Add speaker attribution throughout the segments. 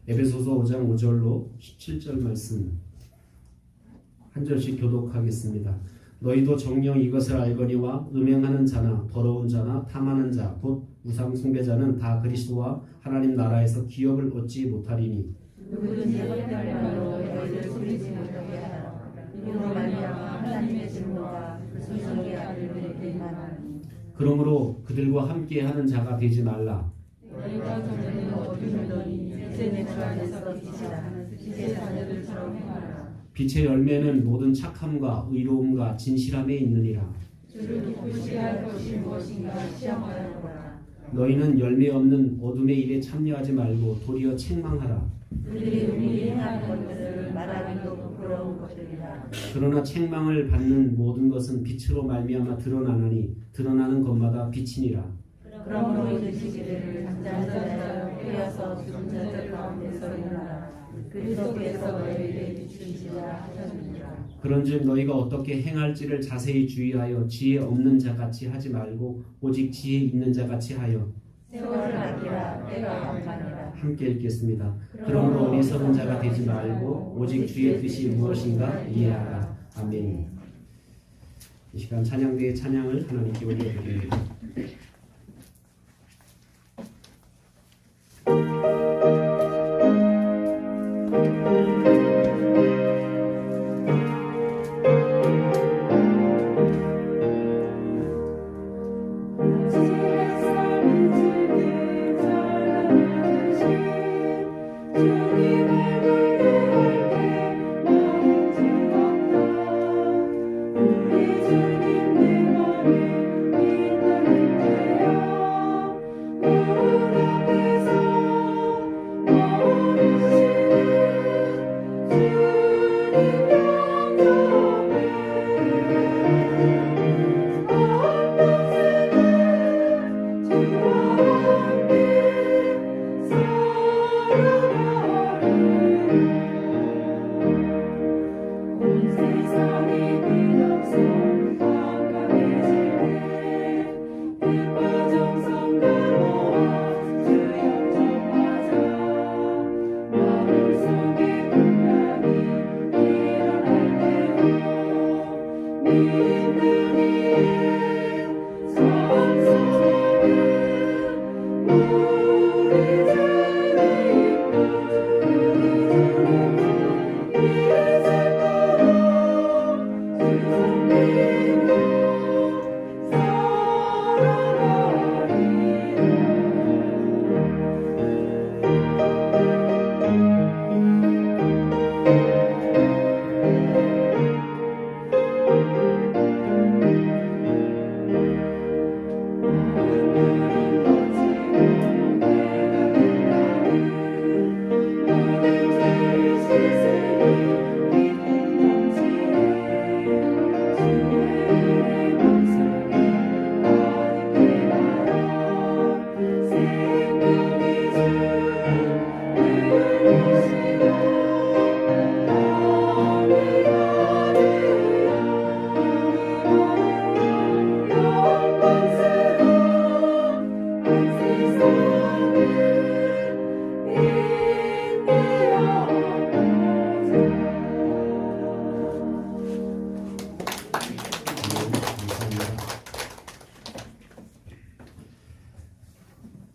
Speaker 1: 에베소서 5장 5절로 17절 말씀 한 절씩 교독하겠습니다. 너희도 정녕 이것을 알거니와 음행하는 자나 더러운 자나 탐하는 자 곧 우상 숭배자는 다 그리스도와 하나님 나라에서 기업을 얻지 못하리니
Speaker 2: 누구든지 헛된 말로 너희를 속이지 못하게 하라. 이로 말미암아 하나님의 증거가 그 소중의 아들들에게 임하나니.
Speaker 1: 그러므로 그들과 함께하는 자가 되지 말라.
Speaker 2: 너희가 전에는 어둠이더니 이제 내 주 안에서 빛이라. 빛의 자녀들처럼 행하라.
Speaker 1: 빛의 열매는 모든 착함과 의로움과 진실함에 있느니라.
Speaker 2: 주를 기쁘시게 할 것이 무엇인가 시험하여보라.
Speaker 1: 너희는 열매 없는 어둠의 일에 참여하지 말고 도리어 책망하라.
Speaker 2: 그들이 은밀히 행하는 것들을 말하기도 부끄러운 것들이라.
Speaker 1: 그러나 책망을 받는 모든 것은 빛으로 말미암아 드러나느니 드러나는 것마다 빛이니라.
Speaker 2: 그러므로 이르시기를 잠자자여 깨어서 죽은 자들 가운데서 일어나라. 그리스도께서 너희에게 비추시리라 하셨느니라.
Speaker 1: 그런즉 너희가 어떻게 행할지를 자세히 주의하여 지혜 없는 자같이 하지 말고 오직 지혜 있는 자같이 하여
Speaker 2: 세월을 아끼라. 때가 강하니라.
Speaker 1: 함께 읽겠습니다. 그러므로 어리석은 자가 되지 말고 오직 주의 뜻이 무엇인가 이해하라. 아멘. 이 시간 찬양대의 찬양을 하나님께 올려드립니다.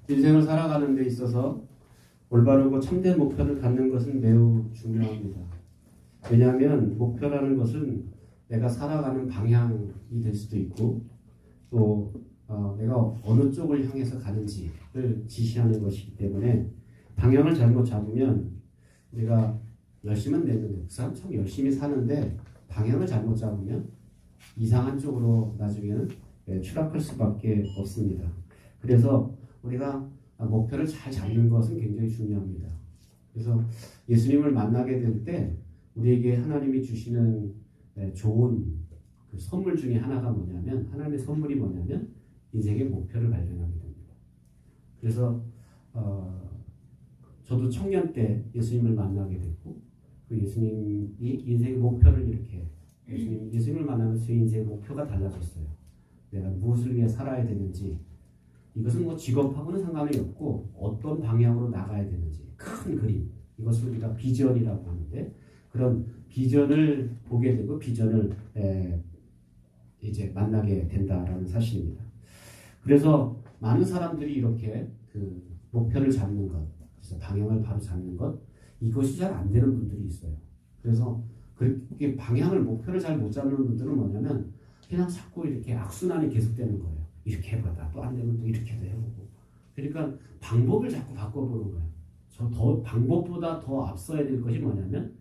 Speaker 1: 인생을 살아가는 데 있어서 올바르고 참된 목표를 갖는 것은 매우 중요합니다. 왜냐하면 목표라는 것은 내가 살아가는 방향이 될 수도 있고 또 내가 어느 쪽을 향해서 가는지를 지시하는 것이기 때문에 방향을 잘못 잡으면 우리가 열심은 내는데 그 사람 참 열심히 사는데 방향을 잘못 잡으면 이상한 쪽으로 나중에는 추락할 수밖에 없습니다. 그래서 우리가 목표를 잘 잡는 것은 굉장히 중요합니다. 그래서 예수님을 만나게 될 때 우리에게 하나님이 주시는 좋은 그 선물 중에 하나가 뭐냐면 하나님의 선물이 뭐냐면 인생의 목표를 발견하게 됩니다. 그래서 저도 청년 때 예수님을 만나게 됐고 그 예수님이 인생의 목표를 이렇게 예수님을 만나면서 제 인생의 목표가 달라졌어요. 내가 무엇을 위해 살아야 되는지 이것은 뭐 직업하고는 상관이 없고 어떤 방향으로 나가야 되는지 큰 그림 이것을 우리가 비전이라고 하는데 그런 비전을 보게 되고 비전을 이제 만나게 된다라는 사실입니다. 그래서 많은 사람들이 이렇게 그 목표를 잡는 것, 그래서 방향을 바로 잡는 것, 이것이 잘 안 되는 분들이 있어요. 그래서 그렇게 방향을 목표를 잘 못 잡는 분들은 뭐냐면 그냥 자꾸 이렇게 악순환이 계속되는 거예요. 이렇게 해보다 또 안 되면 또 이렇게도 해보고. 그러니까 방법을 자꾸 바꿔보는 거예요. 더 방법보다 더 앞서야 될 것이 뭐냐면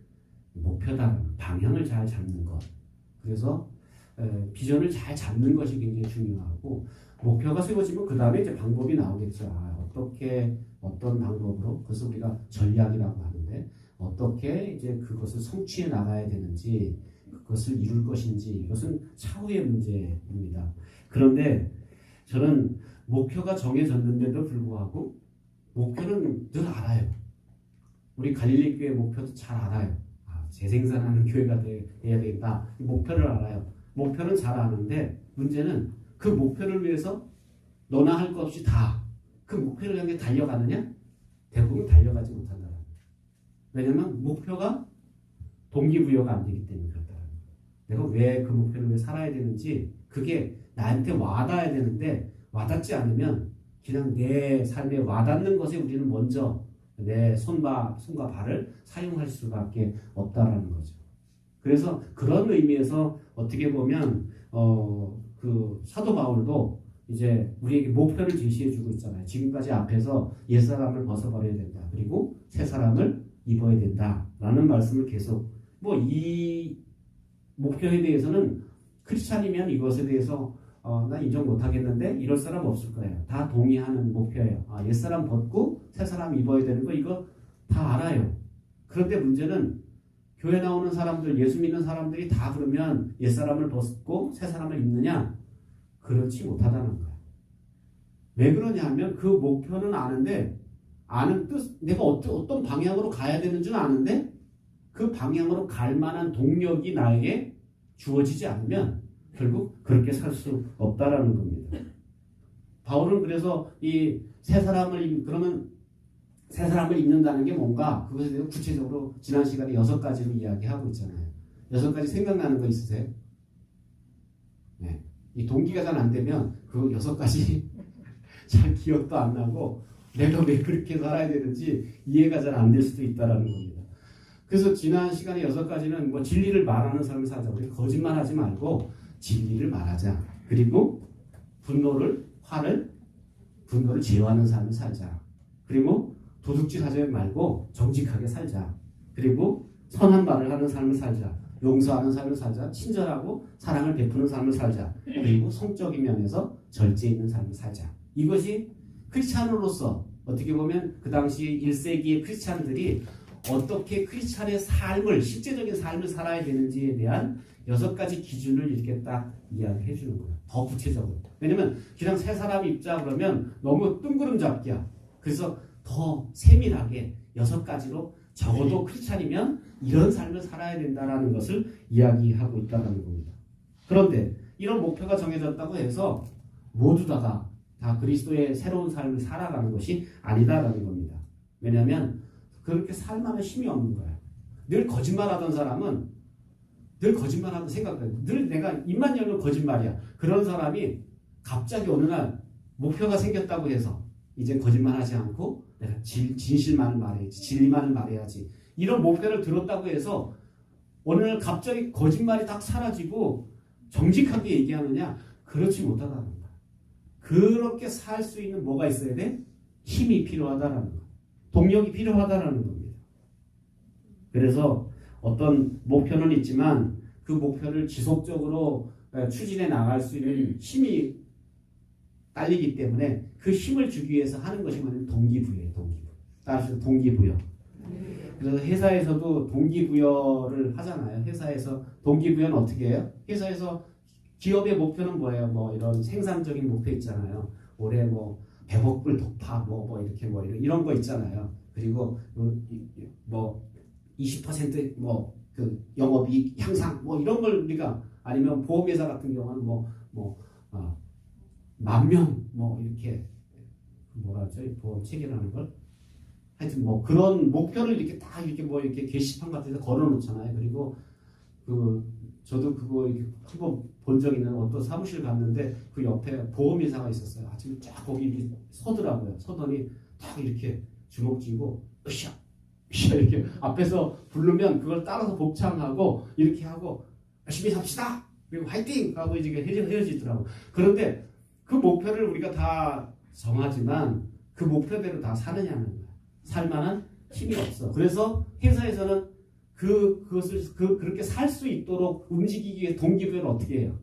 Speaker 1: 목표다, 방향을 잘 잡는 것. 그래서 비전을 잘 잡는 것이 굉장히 중요하고 목표가 세워지면 그 다음에 이제 방법이 나오겠죠. 어떻게 어떤 방법으로 그것을 우리가 전략이라고 하는데 어떻게 이제 그것을 성취해 나가야 되는지 그것을 이룰 것인지 이것은 차후의 문제입니다. 그런데 저는 목표가 정해졌는데도 불구하고 목표는 늘 알아요. 우리 갈릴리 교회 목표도 잘 알아요. 재생산하는 교회가 돼야 되겠다. 목표를 알아요. 목표는 잘 아는데 문제는 그 목표를 위해서 너나 할 것 없이 다 그 목표를 향해 달려가느냐? 대부분 달려가지 못한다는 거예요. 왜냐하면 목표가 동기부여가 안 되기 때문에 그렇다는 거예요. 내가 왜 그 목표를 위해 살아야 되는지 그게 나한테 와닿아야 되는데 와닿지 않으면 그냥 내 삶에 와닿는 것에 우리는 먼저 내 손과 발을 사용할 수밖에 없다라는 거죠. 그래서 그런 의미에서 어떻게 보면 그 사도 바울도 이제 우리에게 목표를 제시해주고 있잖아요. 지금까지 앞에서 옛사람을 벗어버려야 된다. 그리고 새 사람을 입어야 된다라는 말씀을 계속 이 목표에 대해서는 크리스찬이면 이것에 대해서 나 인정 못하겠는데 이럴 사람 없을 거예요. 다 동의하는 목표예요. 옛사람 벗고 새 사람 입어야 되는 거 이거 다 알아요. 그런데 문제는 교회 나오는 사람들, 예수 믿는 사람들이 다 그러면 옛사람을 벗고 새 사람을 입느냐? 그렇지 못하다는 거예요. 왜 그러냐 하면 그 목표는 아는데 아는 뜻, 내가 어떤 방향으로 가야 되는 줄 아는데 그 방향으로 갈 만한 동력이 나에게 주어지지 않으면 결국 그렇게 살 수 없다라는 겁니다. 바울은 그래서 이 새 사람을 입는다는 게 뭔가 그것에 대해서 구체적으로 지난 시간에 6가지로 이야기하고 있잖아요. 6가지 생각나는 거 있으세요? 네. 이 동기가 잘 안 되면 그 6가지 잘 기억도 안 나고 내가 왜 그렇게 살아야 되는지 이해가 잘 안 될 수도 있다라는 겁니다. 그래서 지난 시간에 6가지는 진리를 말하는 삶을 살자. 우리 거짓말하지 말고 진리를 말하자. 그리고 분노를 제어하는 삶을 살자. 그리고 도둑질하지 말고 정직하게 살자. 그리고 선한 말을 하는 삶을 살자. 용서하는 삶을 살자. 친절하고 사랑을 베푸는 삶을 살자. 그리고 성적인 면에서 절제 있는 삶을 살자. 이것이 크리스찬으로서 어떻게 보면 그 당시 1세기의 크리스찬들이 어떻게 크리스찬의 삶을 실제적인 삶을 살아야 되는지에 대한 6가지 기준을 이렇게 딱 이야기해 주는 거예요. 더 구체적으로. 왜냐면 그냥 새 사람 입자 그러면 너무 뜬구름 잡기야. 그래서 더 세밀하게 6가지로 적어도 크리스찬이면 이런 삶을 살아야 된다는 것을 이야기하고 있다는 겁니다. 그런데 이런 목표가 정해졌다고 해서 모두 다 그리스도의 새로운 삶을 살아가는 것이 아니다라는 겁니다. 왜냐하면 그렇게 살만한 힘이 없는 거야. 늘 거짓말하던 사람은 늘 거짓말하는 생각해요. 늘 내가 입만 열면 거짓말이야. 그런 사람이 갑자기 어느 날 목표가 생겼다고 해서 이제 거짓말하지 않고 내가 진실만을 말해야지. 진리만을 말해야지. 이런 목표를 들었다고 해서 어느 날 갑자기 거짓말이 딱 사라지고 정직하게 얘기하느냐? 그렇지 못하다는 거야. 그렇게 살 수 있는 뭐가 있어야 돼? 힘이 필요하다라는 거. 동력이 필요하다라는 겁니다. 그래서 어떤 목표는 있지만 그 목표를 지속적으로 추진해 나갈 수 있는 힘이 딸리기 때문에 그 힘을 주기 위해서 하는 것이 뭐냐면 동기부여예요. 따라서 동기부여. 그래서 회사에서도 동기부여를 하잖아요. 회사에서 동기부여는 어떻게 해요? 회사에서 기업의 목표는 뭐예요? 이런 생산적인 목표 있잖아요. 올해 100억 불 돌파 이렇게 이런 거 있잖아요. 그리고 20% 그 영업이익 향상 이런 걸 우리가 아니면 보험회사 같은 경우는 10,000명 이렇게 뭐라 하죠? 보험 체결하는 걸 하여튼 뭐 그런 목표를 이렇게 딱 이렇게 뭐 이렇게 게시판 같은 데 걸어 놓잖아요. 그리고 저도 그거 이렇게 한번 본 적 있는 어떤 사무실 갔는데 그 옆에 보험회사가 있었어요. 아침에 쫙 거기 이렇게 서더라고요. 서더니 딱 이렇게 주먹 쥐고 으쌰 으쌰 이렇게 앞에서 부르면 그걸 따라서 복창하고 이렇게 하고 열심히 삽시다. 그리고 화이팅 하고 이제 헤어지더라고. 그런데 그 목표를 우리가 다 정하지만 그 목표대로 다 사느냐는 거야. 살 만한 힘이 없어. 그래서 회사에서는 그것을 그렇게 살 수 있도록 움직이기 위해 동기부여를 어떻게 해요?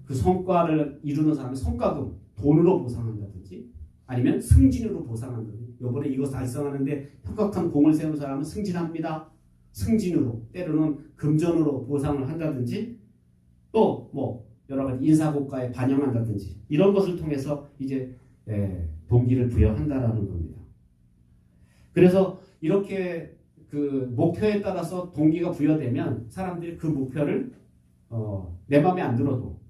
Speaker 1: 그 성과를 이루는 사람의 성과금 돈으로 보상한다든지 아니면 승진으로 보상한다든지. 이번에 이거 달성하는데 혁혁한 공을 세운 사람은 승진합니다. 승진으로 때로는 금전으로 보상을 한다든지 또 뭐 여러 가지 인사고과에 반영한다든지 이런 것을 통해서 이제 동기를 부여한다라는 겁니다. 그래서 이렇게 그 목표에 따라서 동기가 부여되면 사람들이 그 목표를 내 마음에 안 들어도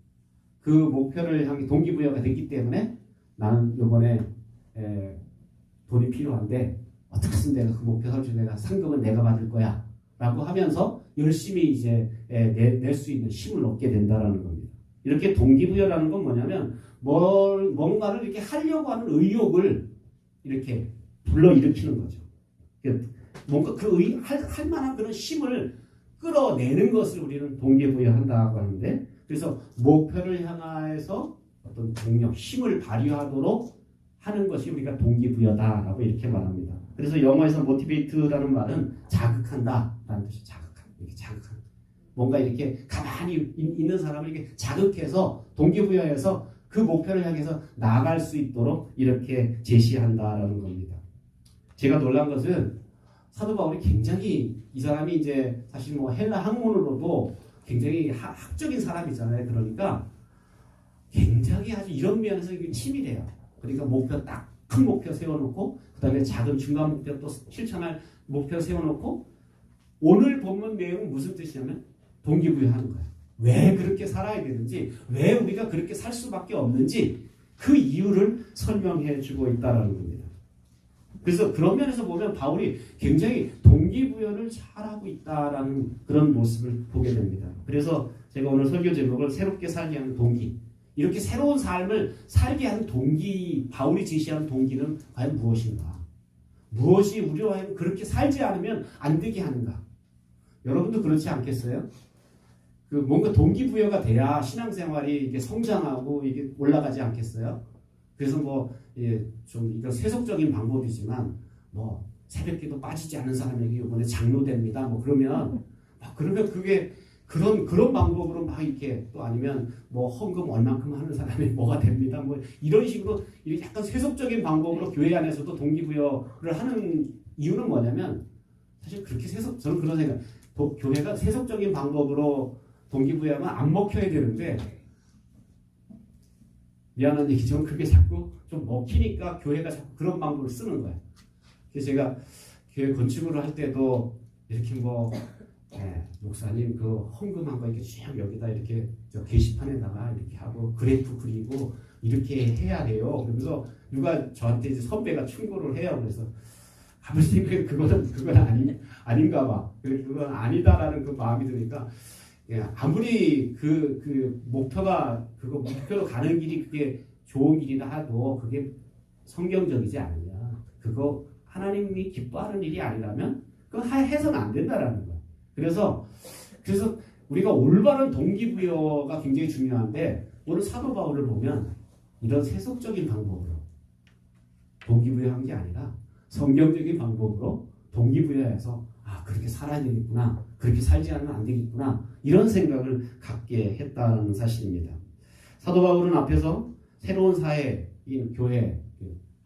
Speaker 1: 그 목표를 향해 동기부여가 됐기 때문에 나는 이번에 돈이 필요한데 어떻게 해서 내가 그 목표 설정 내가 상금은 내가 받을 거야 라고 하면서 열심히 이제 낼 수 있는 힘을 얻게 된다라는 겁니다. 이렇게 동기부여라는 건 뭐냐면 뭔가를 이렇게 하려고 하는 의욕을 이렇게 불러일으키는 거죠. 뭔가 할 만한 그런 힘을 끌어내는 것을 우리는 동기부여한다고 하는데 그래서 목표를 향해서 어떤 동력, 힘을 발휘하도록 하는 것이 우리가 동기부여다라고 이렇게 말합니다. 그래서 영어에서 motivate라는 말은 자극한다라는 뜻이 이렇게 자극한. 뭔가 이렇게 가만히 있는 사람을 이렇게 자극해서 동기부여해서 그 목표를 향해서 나아갈 수 있도록 이렇게 제시한다라는 겁니다. 제가 놀란 것은 사도 바울이 굉장히 이 사람이 이제 사실 뭐 헬라 학문으로도 굉장히 학적인 사람이잖아요. 그러니까 굉장히 아주 이런 면에서 치밀해요. 그러니까 목표 딱 큰 목표 세워놓고 그 다음에 작은 중간 목표 또 실천할 목표 세워놓고 오늘 본문 내용은 무슨 뜻이냐면 동기부여하는 거예요. 왜 그렇게 살아야 되는지 왜 우리가 그렇게 살 수밖에 없는지 그 이유를 설명해 주고 있다는 겁니다. 그래서 그런 면에서 보면 바울이 굉장히 동기부여를 잘하고 있다라는 그런 모습을 보게 됩니다. 그래서 제가 오늘 설교 제목을 새롭게 살게 하는 동기 이렇게 새로운 삶을 살게 하는 동기 바울이 제시하는 동기는 과연 무엇인가? 무엇이 우리와 하여금 그렇게 살지 않으면 안 되게 하는가? 여러분도 그렇지 않겠어요? 그 뭔가 동기부여가 돼야 신앙생활이 이게 성장하고 이게 올라가지 않겠어요? 그래서 좀 이건 세속적인 방법이지만 새벽기도 빠지지 않는 사람에게 이번에 장로됩니다. 그러면 그게 그런 방법으로 막 이렇게 또 아니면 헌금 얼만큼 하는 사람이 뭐가 됩니다. 이런 식으로 이렇게 약간 세속적인 방법으로 교회 안에서도 동기부여를 하는 이유는 뭐냐면 사실 그렇게 저는 그런 생각. 교회가 세속적인 방법으로 동기부여하면 안 먹혀야 되는데 미안한 얘기지만 그게 자꾸 좀 먹히니까 교회가 자꾸 그런 방법을 쓰는 거예요. 그래서 제가 교회 건축을 할 때도 이렇게 목사님 그 헌금한 거 이렇게 쭉 여기다 이렇게 게시판에다가 이렇게 하고 그래프 그리고 이렇게 해야 돼요. 그러면서 누가 저한테 이제 선배가 충고를 해요. 그래서 아버지 그건 아닌가 봐. 그건 아니다라는 그 마음이 드니까 아무리 그 목표로 가는 길이 그게 좋은 길이라 하도 그게 성경적이지 않느냐. 그거 하나님이 기뻐하는 일이 아니라면 그건 해서는 안 된다라는 거야. 그래서 우리가 올바른 동기부여가 굉장히 중요한데 오늘 사도 바울을 보면 이런 세속적인 방법으로 동기부여한 게 아니라 성경적인 방법으로 동기부여해서 그렇게 살아야 되겠구나. 그렇게 살지 않으면 안 되겠구나. 이런 생각을 갖게 했다는 사실입니다. 사도 바울은 앞에서 새로운 사회인 교회,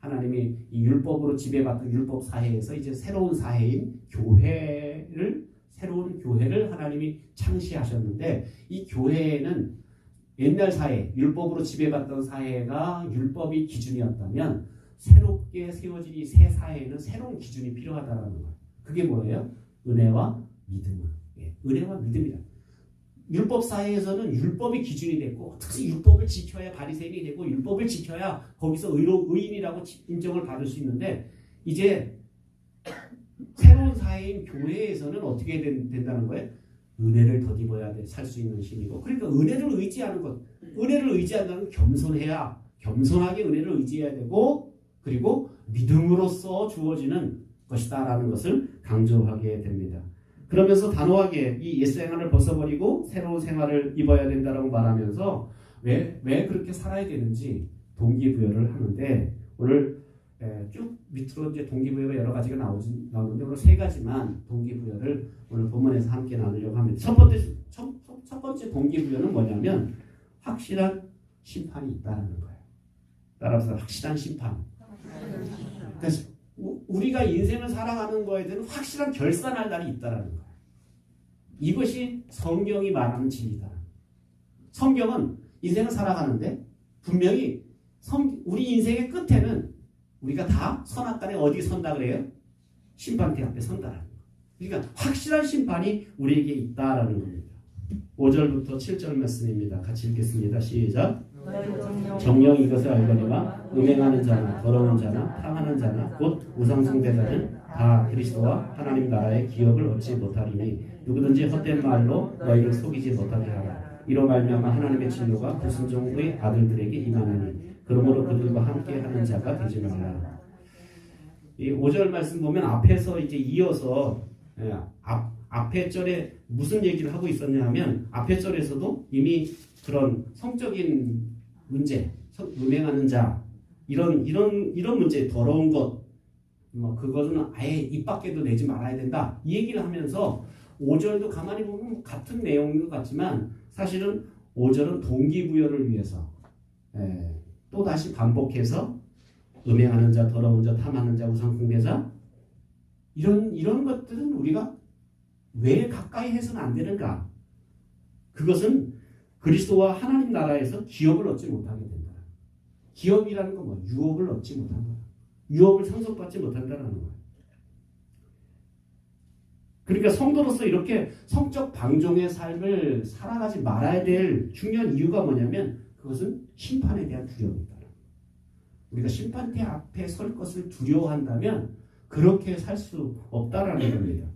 Speaker 1: 하나님이 이 율법으로 지배받던 율법 사회에서 이제 새로운 사회인 새로운 교회를 하나님이 창시하셨는데 이 교회는 옛날 사회, 율법으로 지배받던 사회가 율법이 기준이었다면 새롭게 세워진 이 새 사회에는 새로운 기준이 필요하다는 거예요. 그게 뭐예요? 은혜와 믿음. 은혜와 믿음이다. 율법 사회에서는 율법이 기준이 됐고 특히 율법을 지켜야 바리새인이 되고 율법을 지켜야 거기서 의인이라고 인정을 받을 수 있는데 이제 새로운 사회인 교회에서는 어떻게 된다는 거예요? 은혜를 덧입어야 살 수 있는 신이고, 그러니까 은혜를 의지하는 것, 은혜를 의지한다는 겸손해야, 겸손하게 은혜를 의지해야 되고, 그리고 믿음으로써 주어지는 것이다라는 것을 강조하게 됩니다. 그러면서 단호하게 이 옛 생활을 벗어버리고 새로운 생활을 입어야 된다라고 말하면서 왜 그렇게 살아야 되는지 동기부여를 하는데, 오늘 쭉 밑으로 이제 동기부여가 여러 가지가 나오는데 오늘 세 가지만 동기부여를 오늘 본문에서 함께 나누려고 합니다. 첫 번째 동기부여는 뭐냐면 확실한 심판이 있다는 거예요. 따라서 확실한 심판. 그래서 우리가 인생을 살아가는 거에 대한 확실한 결산할 날이 있다는 거예요. 이것이 성경이 말하는 진리다. 성경은 인생을 살아가는데 분명히 우리 인생의 끝에는 우리가 다 선악간에 어디 선다 그래요? 심판대 앞에 선다라는 거예요. 그러니까 확실한 심판이 우리에게 있다라는 겁니다. 5절부터 7절 말씀입니다. 같이 읽겠습니다. 시작. 정녕 이것을 알거니와 음행하는 자나 더러운 자나 탐하는 자나 곧 우상숭배자는 다 그리스도와 하나님 나라의 기업을 얻지 못하리니 누구든지 헛된 말로 너희를 속이지 못하게 하라. 이로 말미암아 하나님의 진노가 불순종의 아들들에게 임하느니 그러므로 그들과 함께 하는 자가 되지 말라. 이 5절 말씀 보면 앞에서 이제 이어서 앞에 절에 무슨 얘기를 하고 있었냐 하면 앞에 절에서도 이미 그런 성적인 문제, 음행하는 자 이런 문제, 더러운 것, 그것은 아예 입 밖에도 내지 말아야 된다 이 얘기를 하면서 5절도 가만히 보면 같은 내용인 것 같지만 사실은 5절은 동기부여를 위해서 또 다시 반복해서 음행하는 자, 더러운 자, 탐하는 자, 우상숭배자 이런 것들은 우리가 왜 가까이 해서는 안 되는가? 그것은 그리스도와 하나님 나라에서 기업을 얻지 못하게 된다. 기업이라는 건 뭐? 유업을 얻지 못한다. 유업을 상속받지 못한다는 거예요. 그러니까 성도로서 이렇게 성적 방종의 삶을 살아가지 말아야 될 중요한 이유가 뭐냐면 그것은 심판에 대한 두려움이다. 우리가 심판대 앞에 설 것을 두려워한다면 그렇게 살 수 없다라는 겁니다.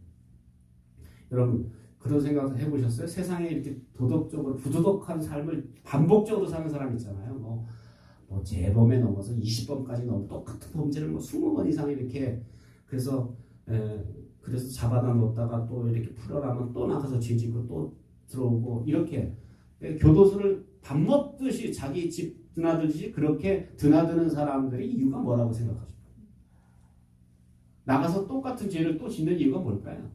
Speaker 1: 여러분 그런 생각 해보셨어요? 세상에 이렇게 도덕적으로 부도덕한 삶을 반복적으로 사는 사람 있잖아요. 뭐 재범에 넘어서 20범까지 넘어 똑같은 범죄를 20번 이상 이렇게 그래서 잡아다 놓다가 또 이렇게 풀어나면 또 나가서 죄짓고 또 들어오고 이렇게 교도소를 밥 먹듯이 자기 집 드나들듯이 그렇게 드나드는 사람들이 이유가 뭐라고 생각하십니까? 나가서 똑같은 죄를 또 짓는 이유가 뭘까요?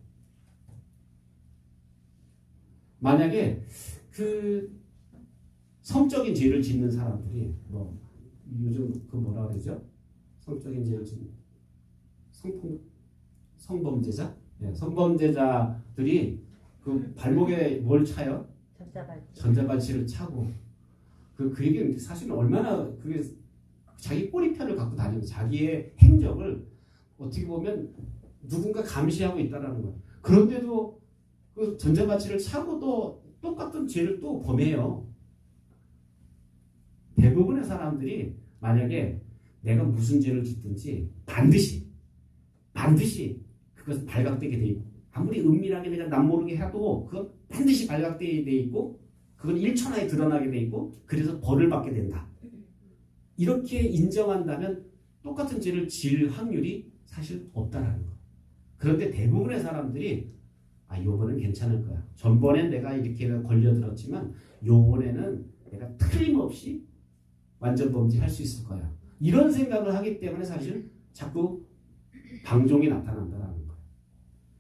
Speaker 1: 만약에 그 성적인 죄를 짓는 사람들이 요즘 뭐라 그러죠? 성적인 죄를 짓는 성범죄자? 성범죄자들이 그 발목에 뭘 차요? 전자발찌를 차고 그 얘기는 사실은 얼마나 그게 자기 꼬리표를 갖고 다니는 자기의 행적을 어떻게 보면 누군가 감시하고 있다라는 거예요. 그런데도 그 전자발찌를 차고 또 똑같은 죄를 또 범해요. 대부분의 사람들이 만약에 내가 무슨 죄를 짓든지 반드시 그것은 발각되게 돼 있고 아무리 은밀하게 내가 남모르게 해도 그건 반드시 발각되게 돼 있고 그건 1초 안에 드러나게 돼 있고 그래서 벌을 받게 된다. 이렇게 인정한다면 똑같은 죄를 지을 확률이 사실 없다라는 거. 그런데 대부분의 사람들이 요번엔 괜찮을 거야. 전번엔 내가 이렇게 걸려들었지만 요번에는 내가 틀림없이 완전 범죄할 수 있을 거야. 이런 생각을 하기 때문에 사실 자꾸 방종이 나타난다는 거예요.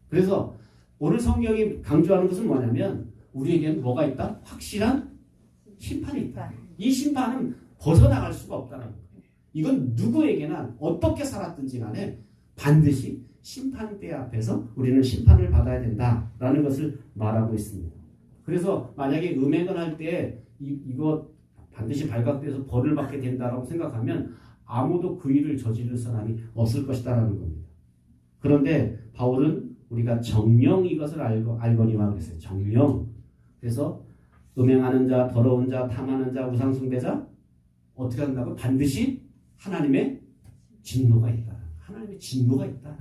Speaker 1: 그래서 오늘 성경이 강조하는 것은 뭐냐면 우리에게는 뭐가 있다? 확실한 심판이 있다. 이 심판은 벗어나갈 수가 없다는 거예요. 이건 누구에게나 어떻게 살았든지 간에 반드시 심판대 앞에서 우리는 심판을 받아야 된다라는 것을 말하고 있습니다. 그래서 만약에 음행을 할 때 이거 반드시 발각돼서 벌을 받게 된다라고 생각하면 아무도 그 일을 저지를 사람이 없을 것이다라는 겁니다. 그런데 바울은 우리가 정령 이것을 알거니와 그랬어요. 정령. 그래서 음행하는 자, 더러운 자, 탐하는 자, 우상숭배자 어떻게 한다고? 반드시 하나님의 진노가 있다. 하나님의 진노가 있다.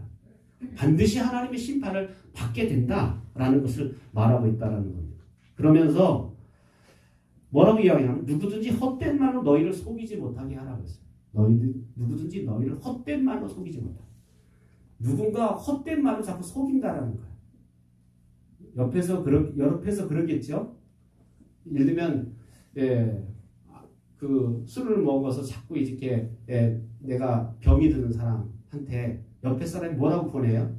Speaker 1: 반드시 하나님의 심판을 받게 된다라는 것을 말하고 있다는 겁니다. 그러면서 뭐라고 이야기하냐면 누구든지 헛된 말로 너희를 속이지 못하게 하라고 했어요. 누구든지 너희를 헛된 말로 속이지 못하게. 누군가 헛된 말로 자꾸 속인다라는 거예요. 옆에서 그러겠죠. 예를 들면 그 술을 먹어서 자꾸 이렇게 내가 병이 드는 사람한테 옆에 사람이 뭐라고 보내요?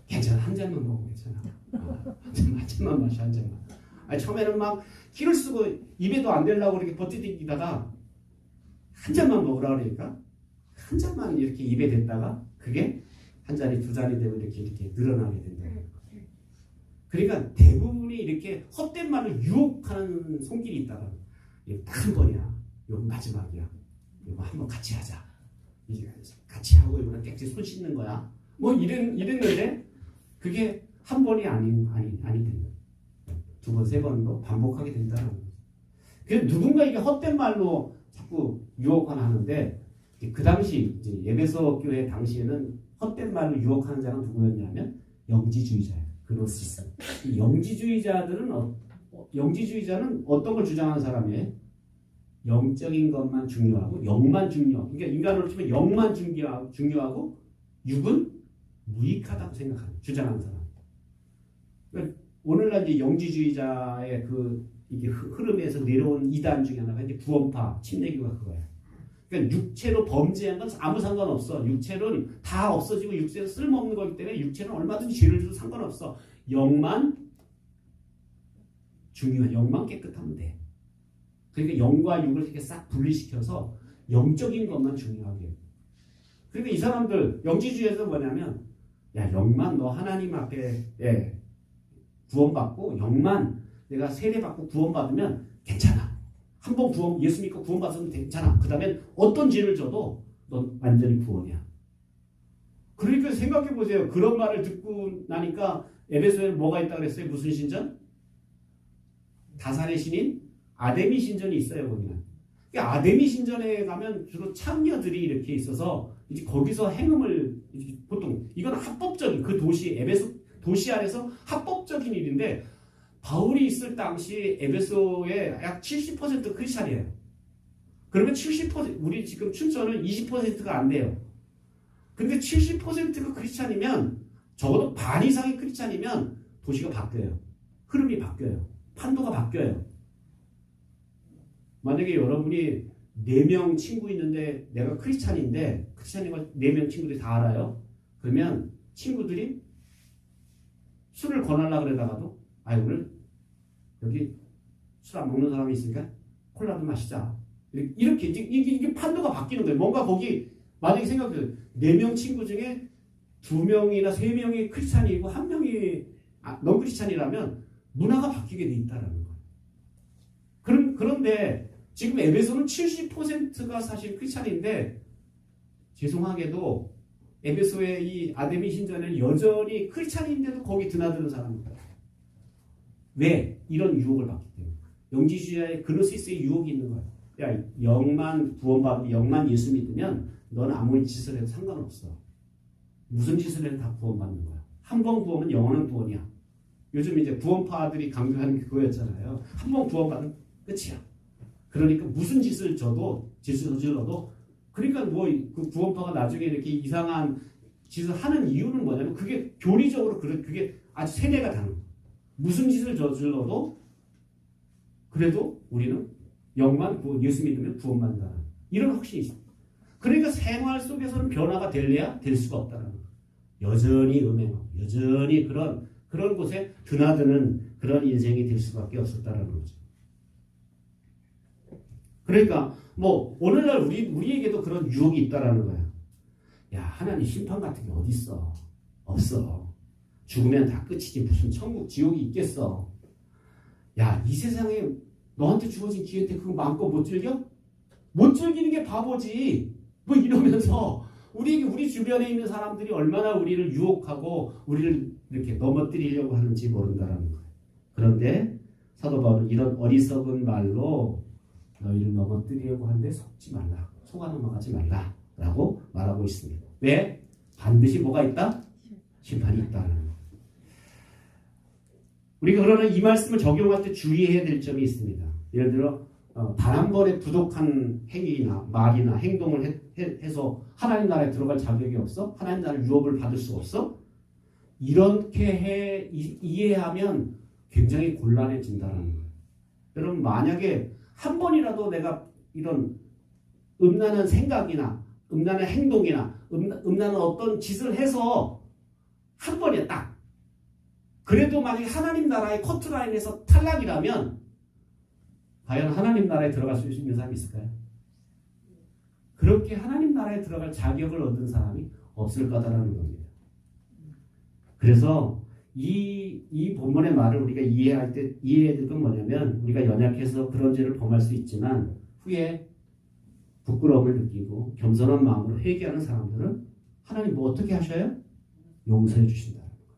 Speaker 1: 괜찮아, 한 잔만 먹어, 괜찮아. 한 잔만 마셔, 한 잔만. 아니, 처음에는 막 기를 쓰고 입에도 안 대려고 이렇게 버티다가 한 잔만 먹으라 그러니까 한 잔만 이렇게 입에 댔다가 그게 한 잔이 두 잔이 되고 이렇게 늘어나게 된다. 그러니까 대부분이 이렇게 헛된 말을 유혹하는 손길이 있다가 이게 딱 한 번이야. 이거 마지막이야. 이거 한번 같이 하자. 이게 같이 하고 이거는 깨끗이 손 씻는 거야. 뭐 이랬는데 그게 한 번이 아니 된다. 두 번, 세 번도 반복하게 된다는 거죠. 그래서 누군가 이게 헛된 말로 자꾸 유혹을 하는데 그 당시 이제 에베소 교회 당시에는 헛된 말로 유혹하는 자는 누구였냐면 영지주의자예요. 그노시스. 이 영지주의자는 어떤 걸 주장하는 사람이에요? 영적인 것만 중요하고 영만 중요하고 그러니까 인간으로 치면 영만 중요하고 육은 무익하다고 생각하는 주장하는 사람. 그러니까 오늘날 이제 영지주의자의 이게 흐름에서 내려온 이단 중에 하나가 이제 구원파 침례교가 그거예요. 그러니까 육체로 범죄한 건 아무 상관없어. 육체는 다 없어지고 육체는 쓸모없는 거기 때문에 육체는 얼마든지 죄를 줘도 상관없어. 영만 중요해. 영만 깨끗하면 돼. 그러니까 영과 육을 이렇게 싹 분리시켜서 영적인 것만 중요하게 해요. 그러니까 이 사람들 영지주의에서 뭐냐면 야 영만 너 하나님 앞에 구원받고 영만 내가 세례받고 구원받으면 괜찮아. 한 번 예수 믿고 구원받으면 괜찮아. 그 다음엔 어떤 죄를 져도 넌 완전히 구원이야. 그러니까 생각해보세요. 그런 말을 듣고 나니까 에베소에 뭐가 있다고 그랬어요? 무슨 신전? 다산의 신인 아데미 신전이 있어요. 거기는. 그러니까 아데미 신전에 가면 주로 창녀들이 이렇게 있어서 이제 거기서 행음을 보통 이건 합법적인 그 도시 에베소 도시 안에서 합법적인 일인데 바울이 있을 당시 에베소의 약 70% 크리스찬이에요. 그러면 70% 우리 지금 춘천은 20%가 안 돼요. 근데 70%가 크리스찬이면 적어도 반 이상의 크리스찬이면 도시가 바뀌어요. 흐름이 바뀌어요. 판도가 바뀌어요. 만약에 여러분이 4명 친구 있는데 내가 크리스찬인데 크리스찬인 걸 4명 친구들이 다 알아요. 그러면 친구들이 술을 권하려고 그러다가도 오늘 여기 술 안 먹는 사람이 있으니까 콜라도 마시자. 이렇게 이게 판도가 바뀌는 거예요. 뭔가 거기 만약에 생각해요. 4명 친구 중에 2명이나 3명이 크리스찬이고 1명이 넌 크리스찬이라면 문화가 바뀌게 돼 있다는 거예요. 그런데 지금 에베소는 70%가 사실 크리스찬인데 죄송하게도 에베소의 이 아데미 신전에는 여전히 크리스찬인데도 거기 드나드는 사람입니다. 왜? 이런 유혹을 받기 때문에. 영지주의자의 그노시스의 유혹이 있는 거예요. 야, 영만 구원받고 영만 예수 믿으면 넌 아무리 짓을 해도 상관없어. 무슨 짓을 해도 다 구원받는 거야. 한 번 구원은 영원한 구원이야. 요즘 이제 구원파들이 강조하는 게 그거였잖아요. 한 번 구원받으면 끝이야. 그러니까 무슨 짓을 저질러도 그러니까 그 구원파가 나중에 이렇게 이상한 짓을 하는 이유는 뭐냐면 그게 교리적으로 그게 아주 세뇌가 다는 거예요. 무슨 짓을 저질러도 그래도 우리는 영만 예수 믿으면 구원받는다. 이런 확신이 있습니다. 그러니까 생활 속에서는 변화가 될래야 될 수가 없다는 거예요. 여전히 음행하고 여전히 그런 곳에 드나드는 그런 인생이 될 수밖에 없었다는 거죠. 그러니까 뭐 오늘날 우리에게도 그런 유혹이 있다라는 거야. 야 하나님 심판 같은 게 어디 있어? 없어. 죽으면 다 끝이지 무슨 천국 지옥이 있겠어. 야 이 세상에 너한테 주어진 기회 때 그거 마음껏 못 즐겨? 못 즐기는 게 바보지. 뭐 이러면서 우리 주변에 있는 사람들이 얼마나 우리를 유혹하고 우리를 이렇게 넘어뜨리려고 하는지 모른다라는 거예요. 그런데 사도 바울은 이런 어리석은 말로 너희를 넘어뜨리려고 하는데 속아 넘어가지 말라라고 말하고 있습니다. 왜? 반드시 뭐가 있다? 심판이 있다는 거. 우리가 그러나 이 말씀을 적용할 때 주의해야 될 점이 있습니다. 예를 들어 단 한 번의 부족한 행위나 말이나 행동을 해서 하나님 나라에 들어갈 자격이 없어? 하나님 나라의 유업을 받을 수 없어? 이렇게 이해하면 굉장히 곤란해진다는 거예요. 여러분 만약에 한 번이라도 내가 이런 음란한 생각이나 음란한 행동이나 음란한 어떤 짓을 해서 한 번에 딱 그래도 만약에 하나님 나라의 커트라인에서 탈락이라면 과연 하나님 나라에 들어갈 수 있는 사람이 있을까요? 그렇게 하나님 나라에 들어갈 자격을 얻은 사람이 없을 거다라는 겁니다. 그래서 이 본문의 말을 우리가 이해해야 될 건 뭐냐면 우리가 연약해서 그런 죄를 범할 수 있지만 후에 부끄러움을 느끼고 겸손한 마음으로 회개하는 사람들은 하나님 뭐 어떻게 하셔요? 용서해 주신다는 거예요.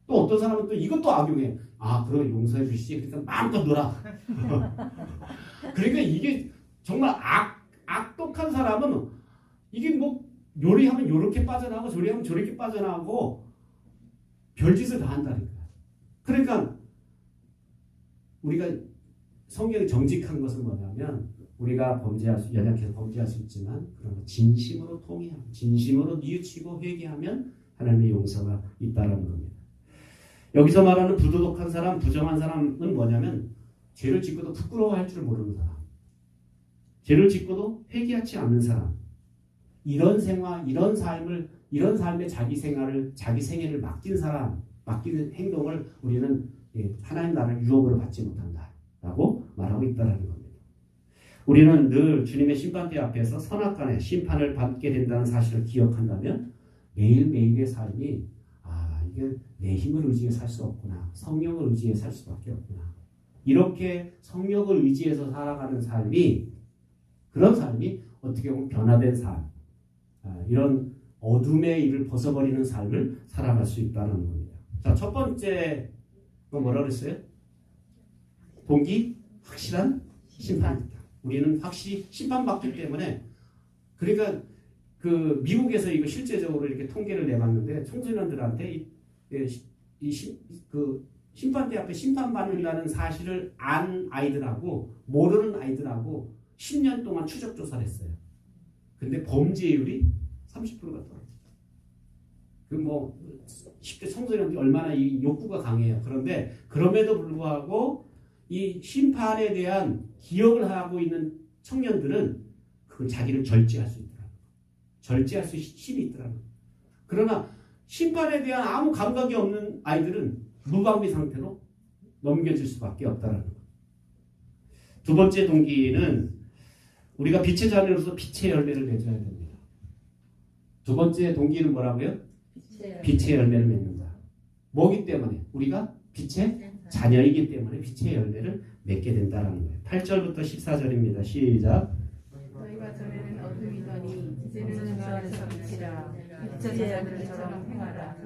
Speaker 1: 또 어떤 사람은 또 이것도 악용해. 그럼 용서해 주시지. 그러니까 마음껏 놀아. 그러니까 이게 정말 악독한 사람은 이게 뭐 요리하면 요렇게 빠져나가고 조리하면 저렇게 빠져나가고 별짓을 다 한다니까. 그러니까 우리가 성경이 정직한 것은 뭐냐면 우리가 연약해서 범죄할 수 있지만 그러나 진심으로 통회하고 진심으로 뉘우치고 회개하면 하나님의 용서가 있다는 겁니다. 여기서 말하는 부도덕한 사람, 부정한 사람은 뭐냐면 죄를 짓고도 부끄러워할 줄 모르는 사람, 죄를 짓고도 회개하지 않는 사람, 이런 생활, 이런 삶의 자기 생애를 맡긴 사람, 맡기는 행동을 우리는 하나님 나라의 유업으로 받지 못한다라고 말하고 있다는 겁니다. 우리는 늘 주님의 심판대 앞에서 선악간의 심판을 받게 된다는 사실을 기억한다면 매일매일의 삶이 이게 내 힘을 의지해 살 수 없구나. 성령을 의지해 살 수밖에 없구나. 이렇게 성령을 의지해서 살아가는 삶이 그런 삶이 어떻게 보면 변화된 삶, 이런 어둠의 일을 벗어버리는 삶을 살아갈 수 있다는 겁니다. 자, 첫 번째 뭐라 그랬어요? 동기 확실한 심판이다. 우리는 확실히 심판받기 때문에 그러니까 그 미국에서 이거 실제적으로 이렇게 통계를 내봤는데 청소년들한테 그 심판대 앞에 심판받는다는 사실을 안 아이들하고 모르는 아이들하고 10년 동안 추적 조사를 했어요. 근데 범죄율이 30%가 떨어져요. 그 뭐 10대 청소년들이 얼마나 이 욕구가 강해요. 그런데 그럼에도 불구하고 이 심판에 대한 기억을 하고 있는 청년들은 그 자기를 절제할 수 있더라고요. 절제할 수 힘이 있더라고요. 그러나 심판에 대한 아무 감각이 없는 아이들은 무방비 상태로 넘겨질 수밖에 없다는 거예요. 두 번째 동기는 우리가 빛의 자녀로서 빛의 열매를 맺어야 됩니다. 두 번째 동기는 뭐라고요? 빛의 열매를 맺는다. 뭐기 때문에? 우리가 빛의 자녀이기 때문에 빛의 열매를 맺게 된다는 거예요. 8절부터 14절입니다. 시작.
Speaker 2: 너희가 전에는 어둠이더니 이제는 주 안에서 빛이라. 빛의 자녀들처럼 행하라.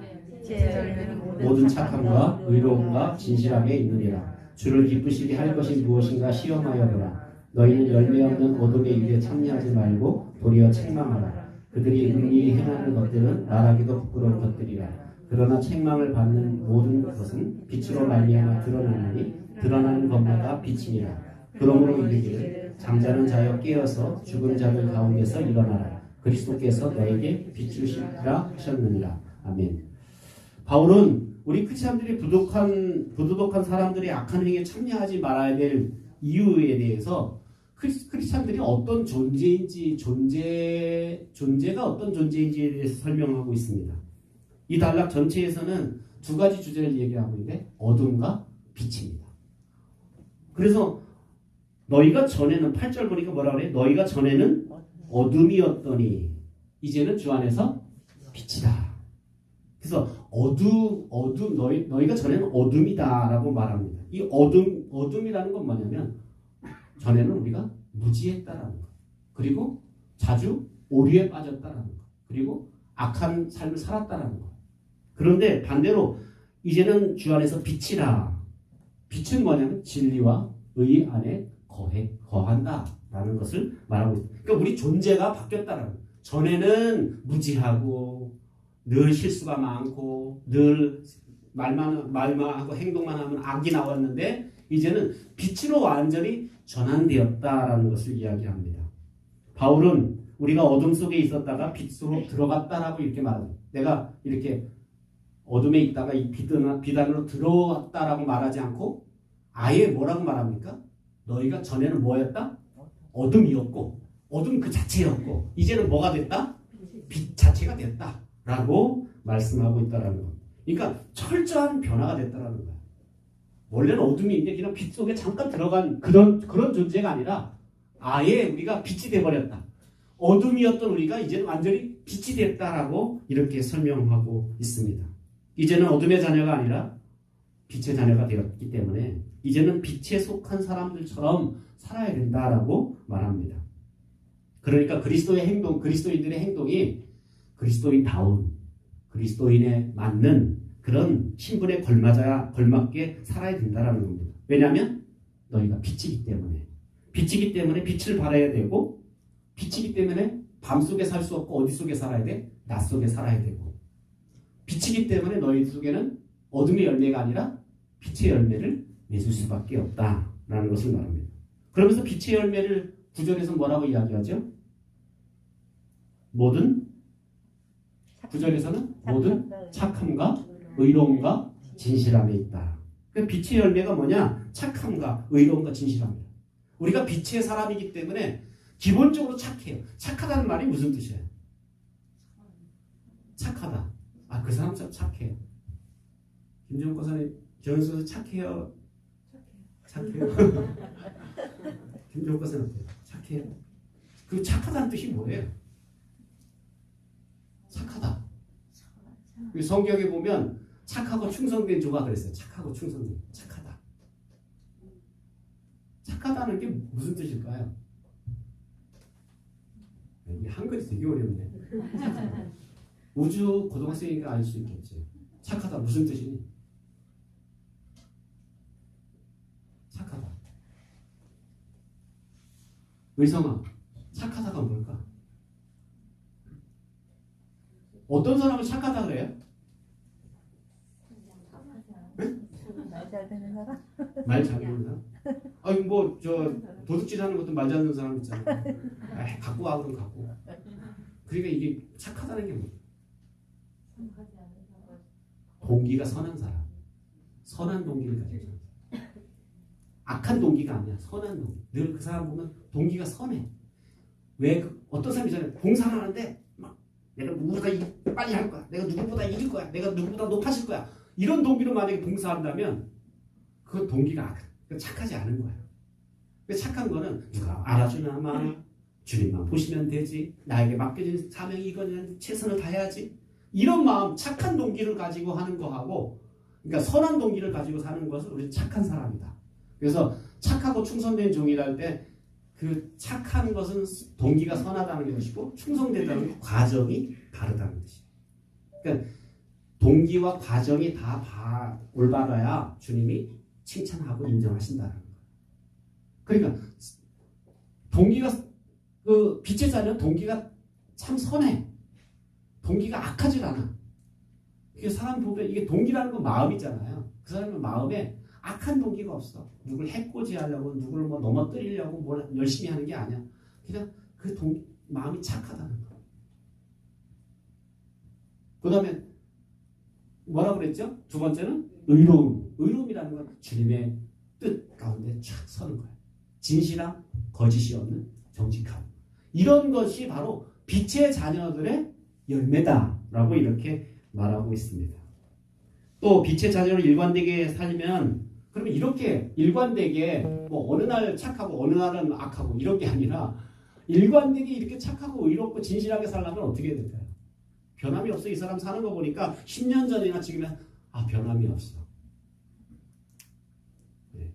Speaker 2: 빛의 열매는
Speaker 1: 모든 착함과 의로움과 진실함에 있느니라. 주를 기쁘시게 할 것이 무엇인가 시험하여 보라. 너희는 열매 없는 어둠의 일에 참여하지 말고 도리어 책망하라. 그들이 은밀히 행하는 것들은 말하기도 부끄러운 것들이라. 그러나 책망을 받는 모든 것은 빛으로 말미암아 드러나나니 드러나는 것마다 빛이니라. 그러므로 이르기를 장자는 자여 깨어서 죽은 자들 가운데서 일어나라. 그리스도께서 너에게 빛을 시키라 하셨느니라. 아멘. 바울은 우리 크리스찬들이 부도덕한 사람들의 악한 행위에 참여하지 말아야 될 이유에 대해서 크리스찬들이 어떤 존재가 어떤 존재인지에 대해서 설명하고 있습니다. 이 단락 전체에서는 두 가지 주제를 얘기하고 있는데 어둠과 빛입니다. 그래서 너희가 전에는 8절 보니까 뭐라 그래? 너희가 전에는 어둠이었더니 이제는 주 안에서 빛이다. 그래서 너희가 전에는 어둠이다라고 말합니다. 이 어둠이라는 건 뭐냐면 전에는 우리가 무지했다라는 것, 그리고 자주 오류에 빠졌다라는 것, 그리고 악한 삶을 살았다라는 것. 그런데 반대로 이제는 주 안에서 빛이라. 빛은 뭐냐면 진리와 의 안에 거한다라는 것을 말하고 있습니다. 그러니까 우리 존재가 바뀌었다라는 거예요. 전에는 무지하고 늘 실수가 많고 늘 말만 하고 행동만 하면 악이 나왔는데 이제는 빛으로 완전히 전환되었다라는 것을 이야기합니다. 바울은 우리가 어둠 속에 있었다가 빛 속으로 들어갔다라고 이렇게 말합니다. 내가 이렇게 어둠에 있다가 이 빛 안으로 들어왔다라고 말하지 않고 아예 뭐라고 말합니까? 너희가 전에는 뭐였다? 어둠이었고 어둠 그 자체였고 이제는 뭐가 됐다? 빛 자체가 됐다라고 말씀하고 있다라는 것. 그러니까 철저한 변화가 됐다라는 거야. 원래는 어둠이 이제 그냥 빛 속에 잠깐 들어간 그런 존재가 아니라 아예 우리가 빛이 돼버렸다. 어둠이었던 우리가 이제는 완전히 빛이 됐다라고 이렇게 설명하고 있습니다. 이제는 어둠의 자녀가 아니라 빛의 자녀가 되었기 때문에 이제는 빛에 속한 사람들처럼 살아야 된다라고 말합니다. 그러니까 그리스도의 행동, 그리스도인들의 행동이 그리스도인다운, 그리스도인에 맞는 그런 신분에 걸맞게 살아야 된다라는 겁니다. 왜냐하면 너희가 빛이기 때문에 빛을 발해야 되고 빛이기 때문에 밤 속에 살 수 없고 어디 속에 살아야 돼? 낮 속에 살아야 되고 빛이기 때문에 너희 속에는 어둠의 열매가 아니라 빛의 열매를 맺을 수밖에 없다라는 것을 말합니다. 그러면서 빛의 열매를 9절에서 뭐라고 이야기하죠? 모든 9절에서는 모든 착함과 의로움과 진실함에 있다. 그 빛의 열매가 뭐냐? 착함과 의로움과 진실함이에요. 우리가 빛의 사람이기 때문에 기본적으로 착해요. 착하다는 말이 무슨 뜻이에요? 착하다. 아, 그 사람 참 착해요. 김정은 권사님, 정선수 착해요. 착해요. 김정은 권사님 어때요? 착해요. 그 착하다는 뜻이 뭐예요? 착하다. 성경에 보면 착하고 충성된 조가 그랬어요. 착하고 충성된. 착하다. 착하다는 게 무슨 뜻일까요? 이게 한글이 되게 어렵네. 우주 고등학생이니까 알 수 있겠지. 착하다 무슨 뜻이니? 착하다. 의성아, 착하다가 뭘까? 어떤 사람을 착하다 그래요?
Speaker 2: 말 잘 듣는 사람?
Speaker 1: 말 잘 듣는 사람? 아니 도둑질 하는 것도 말 잘 듣는 사람 있잖아. 에이, 갖고 와 그럼 갖고. 그러니까 이게 착하다는 게 뭐야? 동기가 선한 사람. 선한 동기를 가지고 사람. 악한 동기가 아니야. 선한 동기. 늘 그 사람 보면 동기가 선해. 왜 어떤 사람이 있잖아요. 공사를 하는데 막 내가 누구보다 빨리 할 거야. 내가 누구보다 이길 거야. 내가 누구보다 높아질 거야. 이런 동기로 만약에 봉사한다면 그 동기가 착하지 않은 거예요. 착한 거는 누가 알아주나 마 주님만 보시면 되지. 나에게 맡겨진 사명이 이거는 최선을 다해야지. 이런 마음, 착한 동기를 가지고 하는 거하고 그러니까 선한 동기를 가지고 사는 것은 우리 착한 사람이다. 그래서 착하고 충성된 종이랄 때 그 착한 것은 동기가 선하다는 것이고 충성된다는 건 과정이 다르다는 뜻이에요. 그러니까 동기와 과정이 다 올바라야 주님이 칭찬하고 인정하신다는 거예요. 그러니까 동기가 그 빛의 자녀는 동기가 참 선해. 동기가 악하지 않아. 이게 사람 보면 이게 동기라는 건 마음이잖아요. 그 사람의 마음에 악한 동기가 없어. 누굴 해코지하려고 누구를 뭐 넘어뜨리려고 뭘 열심히 하는 게 아니야. 그냥 그 마음이 착하다는 거. 그 다음에 뭐라고 그랬죠? 두 번째는 의로움. 의로움이라는 건 주님의 뜻 가운데 촥 서는 거예요. 진실함, 거짓이 없는 정직함. 이런 것이 바로 빛의 자녀들의 열매다라고 이렇게 말하고 있습니다. 또 빛의 자녀로 일관되게 살면 그러면 이렇게 일관되게 뭐 어느 날 착하고 어느 날은 악하고 이런 게 아니라 일관되게 이렇게 착하고 의롭고 진실하게 살려면 어떻게 해야 될까요? 변함이 없어. 이 사람 사는 거 보니까 10년 전이나 지금은 변함이 없어. 네.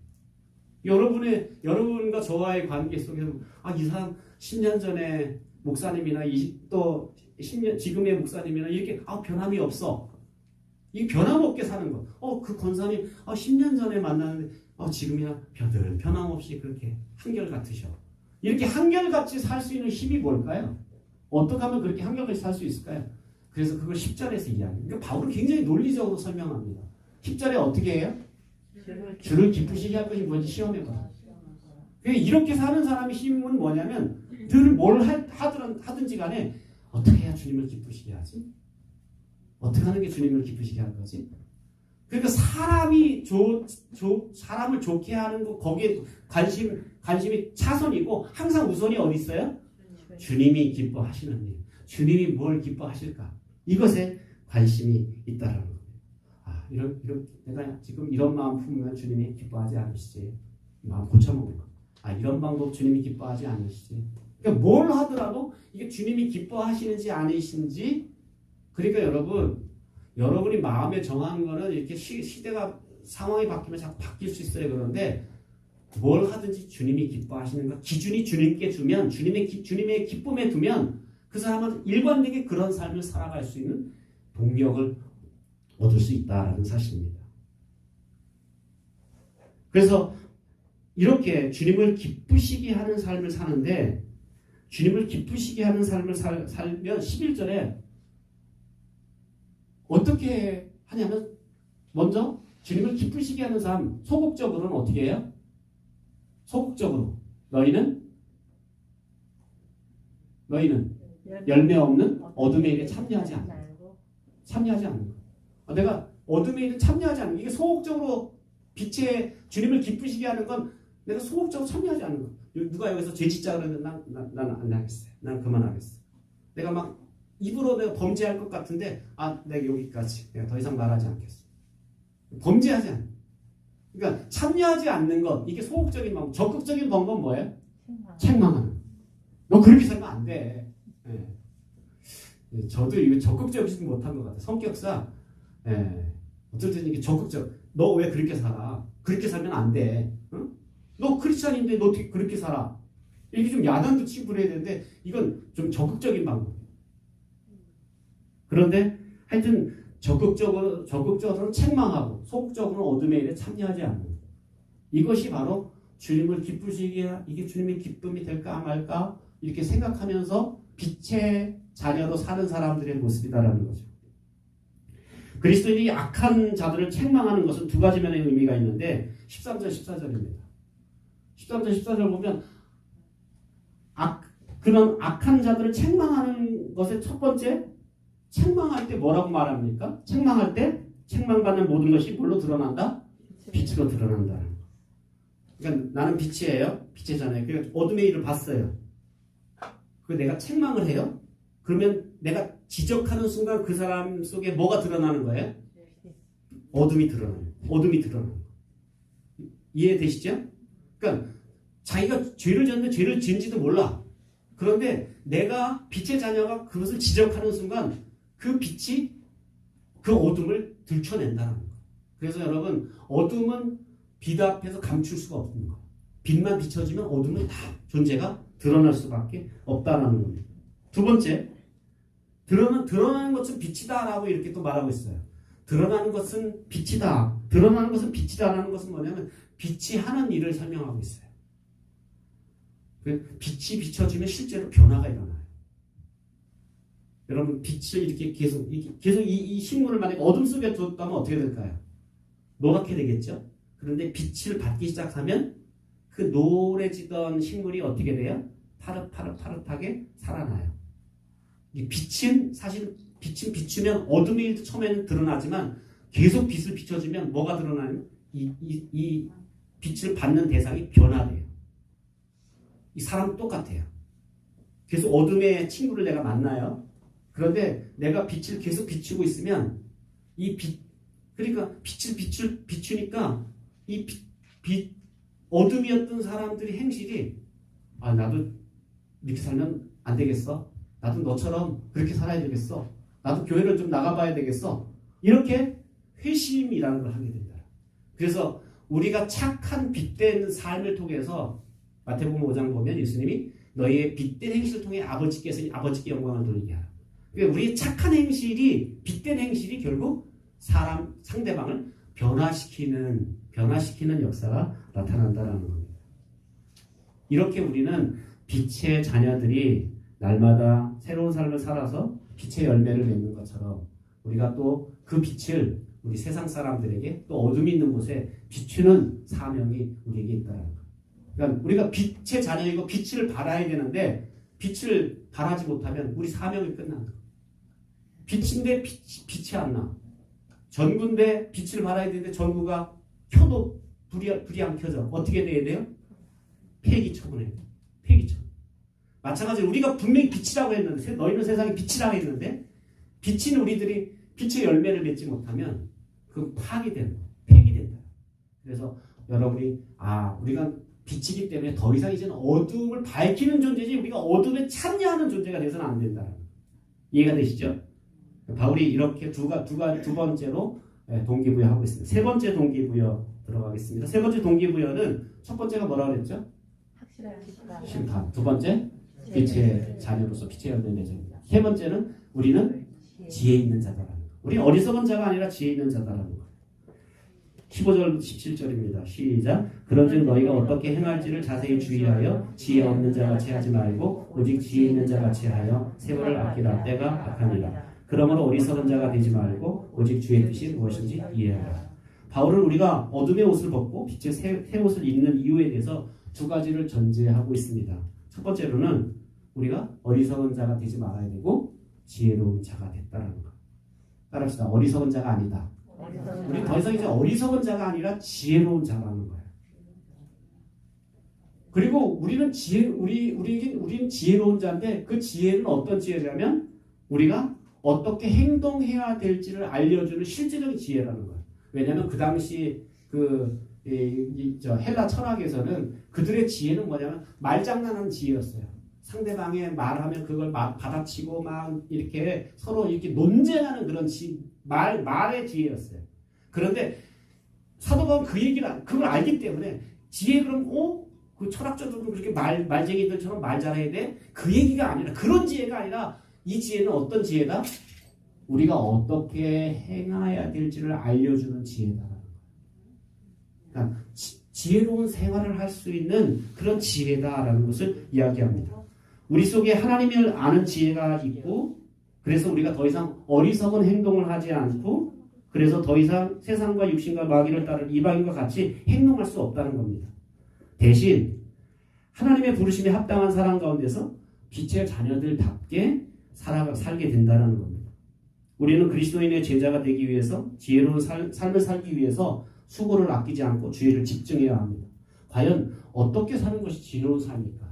Speaker 1: 여러분과 저와의 관계 속에서 이 사람 10년 전에 목사님이나 또 10년 지금의 목사님이나 이렇게 변함이 없어. 이 변함없게 사는 것. 그 권사님 10년 전에 만났는데 지금이야 변함없이 그렇게 한결같으셔. 이렇게 한결같이 살 수 있는 힘이 뭘까요? 어떻게 하면 그렇게 한결같이 살 수 있을까요? 그래서 그걸 10절에서 이야기해요. 그러니까 바울은 굉장히 논리적으로 설명합니다. 10절에 어떻게 해요? 주를 기쁘시게 할 것이 뭔지 시험해봐. 그러니까 이렇게 사는 사람의 힘은 뭐냐면 늘 뭘 하든지 간에 어떻게 해야 주님을 기쁘시게 하지? 어떻게 하는 게 주님을 기쁘시게 할 거지? 그러니까 사람을 좋게 하는 거 거기에 관심이 차선이고 항상 우선이 어디 있어요? 주님이 기뻐하시는 일. 주님이 뭘 기뻐하실까? 이것에 관심이 있다라는 거예요. 내가 지금 이런 마음 품으면 주님이 기뻐하지 않으시지. 마음 고쳐먹는 거. 이런 방법 주님이 기뻐하지 않으시지. 그러니까 뭘 하더라도 이게 주님이 기뻐하시는지 아니신지. 그러니까 여러분이 마음에 정한 거는 이렇게 시대가 상황이 바뀌면 자꾸 바뀔 수 있어요. 그런데 뭘 하든지 주님이 기뻐하시는 것, 기준이 주님께 주면 주님의 기쁨에 두면 그 사람은 일관되게 그런 삶을 살아갈 수 있는 동력을 얻을 수 있다라는 사실입니다. 그래서 이렇게 주님을 기쁘시게 하는 삶을 사는데 주님을 기쁘시게 하는 삶을 살면 11절에 어떻게 하냐면 먼저 주님을 기쁘시게 하는 삶 소극적으로는 어떻게 해요? 소극적으로 너희는 열매 없는 어둠의 일에 참여하지 않는 거. 내가 어둠의 일에 참여하지 않는 거. 이게 소극적으로 빛의 주님을 기쁘시게 하는 건 내가 소극적으로 참여하지 않는 거. 누가 여기서 죄 짓자 그러면 난 안 하겠어요. 난 그만하겠어. 내가 막 입으로 내가 범죄할 것 같은데 내가 여기까지. 내가 더 이상 말하지 않겠어. 범죄하지 않는 거. 그러니까 참여하지 않는 것. 이게 소극적인 방법. 적극적인 방법은 뭐예요? 책망하는 거. 너 그렇게 살면 안 돼. 네. 저도 이거 적극적이지 못한 것 같아요. 성격상 어떨 때는 이게 적극적. 너 왜 그렇게 살아? 그렇게 살면 안 돼. 응? 너 크리스찬인데 너 어떻게 그렇게 살아? 이게 좀 야단도 치고 그래야 되는데 이건 좀 적극적인 방법이에요. 그런데 하여튼 적극적으로는 책망하고 소극적으로는 어둠의 일에 참여하지 않는 것. 이것이 바로 주님을 기쁘시게 이게 주님의 기쁨이 될까 말까 이렇게 생각하면서 빛의 자녀로 사는 사람들의 모습이다라는 거죠. 그리스도인이 악한 자들을 책망하는 것은 두 가지 면의 의미가 있는데 13절 14절입니다. 13절 14절 보면 그런 악한 자들을 책망하는 것의 첫 번째 책망할 때 뭐라고 말합니까? 책망할 때 책망받는 모든 것이 뭘로 드러난다? 빛으로 드러난다는 거. 그러니까 나는 빛이에요. 빛의 자녀예요. 그러니까 어둠의 일을 봤어요. 그 내가 책망을 해요. 그러면 내가 지적하는 순간 그 사람 속에 뭐가 드러나는 거예요? 어둠이 드러나는 거예요. 이해되시죠? 그러니까 자기가 죄를 졌는데 죄를 지은지도 몰라. 그런데 내가 빛의 자녀가 그것을 지적하는 순간 그 빛이 그 어둠을 들춰낸다는 거예요. 그래서 여러분 어둠은 빛 앞에서 감출 수가 없는 거예요. 빛만 비춰지면 어둠은 다 존재가 드러날 수밖에 없다는 겁니다. 두 번째, 드러나는 것은 빛이다라고 이렇게 또 말하고 있어요. 드러나는 것은 빛이다. 드러나는 것은 빛이다라는 것은 뭐냐면 빛이 하는 일을 설명하고 있어요. 빛이 비춰지면 실제로 변화가 일어나요. 여러분 빛을 이렇게 계속 이 식물을 만약에 어둠 속에 뒀다면 어떻게 될까요? 노랗게 되겠죠. 그런데 빛을 받기 시작하면 그 노래지던 식물이 어떻게 돼요? 파릇파릇하게 살아나요. 이 빛은 사실 비추면 어둠의 일도 처음에는 드러나지만 계속 빛을 비춰주면 뭐가 드러나냐면 이 빛을 받는 대상이 변화돼요. 이 사람은 똑같아요. 계속 어둠의 친구를 내가 만나요. 그런데 내가 빛을 계속 비추고 있으면 그러니까 빛을 비추니까 이 어둠이었던 사람들의 행실이 나도 이렇게 살면 안 되겠어. 나도 너처럼 그렇게 살아야 되겠어. 나도 교회를 좀 나가봐야 되겠어. 이렇게 회심이라는 걸 하게 된다. 그래서 우리가 착한 빛된 삶을 통해서 마태복음 5장 보면 예수님이 너희의 빛된 행실을 통해 아버지께 영광을 돌리게 하라. 그러니까 우리의 착한 행실이 빛된 행실이 결국 상대방을 변화시키는 역사가 나타난다라는 겁니다. 이렇게 우리는 빛의 자녀들이 날마다 새로운 삶을 살아서 빛의 열매를 맺는 것처럼 우리가 또 그 빛을 우리 세상 사람들에게 또 어둠이 있는 곳에 비추는 사명이 우리에게 있다는 거. 그러니까 우리가 빛의 자녀이고 빛을 발하야 되는데 빛을 발하지 못하면 우리 사명이 끝나는 거예요. 빛인데 빛이 안 나. 전구인데 빛을 발하야 되는데 전구가 켜도 불이 안 켜져. 어떻게 돼야 돼요? 폐기 처분해야 돼요. 폐기 처분. 마찬가지로 우리가 분명히 빛이라고 했는데 너희는 세상의 빛이라고 했는데 빛인 우리들이 빛의 열매를 맺지 못하면 그 파괴되는 거예요. 폐기된다. 그래서 여러분이 우리가 빛이기 때문에 더 이상 이제는 어둠을 밝히는 존재지 우리가 어둠에 참여하는 존재가 돼서는 안 된다. 이해가 되시죠? 바울이 이렇게 두 번째로 동기부여하고 있습니다. 세 번째 동기부여 들어가겠습니다. 세 번째 동기부여는 첫 번째가 뭐라고 그랬죠? 심판. 두 번째 빛의 자녀로서 빛의 열매 맺습니다. 세 번째는 우리는 지혜 있는 자다라는 거. 우리는 어리석은 자가 아니라 지혜 있는 자다라는 거. 15절 17절입니다. 시작. 그런즉 너희가 어떻게 행할지를 자세히 주의하여 지혜 없는 자같이 하지 말고 오직 지혜 있는 자같이 하여 세월을 아끼라. 때가 악하니라. 그러므로 어리석은 자가 되지 말고 오직 주의 뜻이 무엇인지 이해하라. 바울은 우리가 어둠의 옷을 벗고 빛의 새 옷을 입는 이유에 대해서 두 가지를 전제하고 있습니다. 첫 번째로는 우리가 어리석은 자가 되지 말아야 되고 지혜로운 자가 됐다는 거. 따라합시다. 어리석은 자가 아니다. 우리 더 이상 이제 어리석은 자가 아니라 지혜로운 자라는 거예요. 그리고 우리는 우리는 지혜로운 자인데 그 지혜는 어떤 지혜냐면 우리가 어떻게 행동해야 될지를 알려주는 실제적인 지혜라는 거예요. 왜냐하면 그 당시 헬라 철학에서는 그들의 지혜는 뭐냐면 말장난하는 지혜였어요. 상대방의 말하면 그걸 받아치고 막 이렇게 서로 이렇게 논쟁하는 그런 말의 지혜였어요. 그런데 사도 바울은 그걸 알기 때문에 지혜 그 철학자들도 그렇게 말쟁이들처럼 말 잘해야 돼? 그 얘기가 아니라 그런 지혜가 아니라 이 지혜는 어떤 지혜다? 우리가 어떻게 행해야 될지를 알려주는 지혜다라는 거예요. 그러니까 지혜로운 생활을 할 수 있는 그런 지혜다라는 것을 이야기합니다. 우리 속에 하나님을 아는 지혜가 있고 그래서 우리가 더 이상 어리석은 행동을 하지 않고 그래서 더 이상 세상과 육신과 마귀를 따른 이방인과 같이 행동할 수 없다는 겁니다. 대신 하나님의 부르심에 합당한 사람 가운데서 빛의 자녀들답게 살게 된다는 겁니다. 우리는 그리스도인의 제자가 되기 위해서 지혜로운 삶을 살기 위해서 수고를 아끼지 않고 주의를 집중해야 합니다. 과연 어떻게 사는 것이 지혜로운 삶입니까?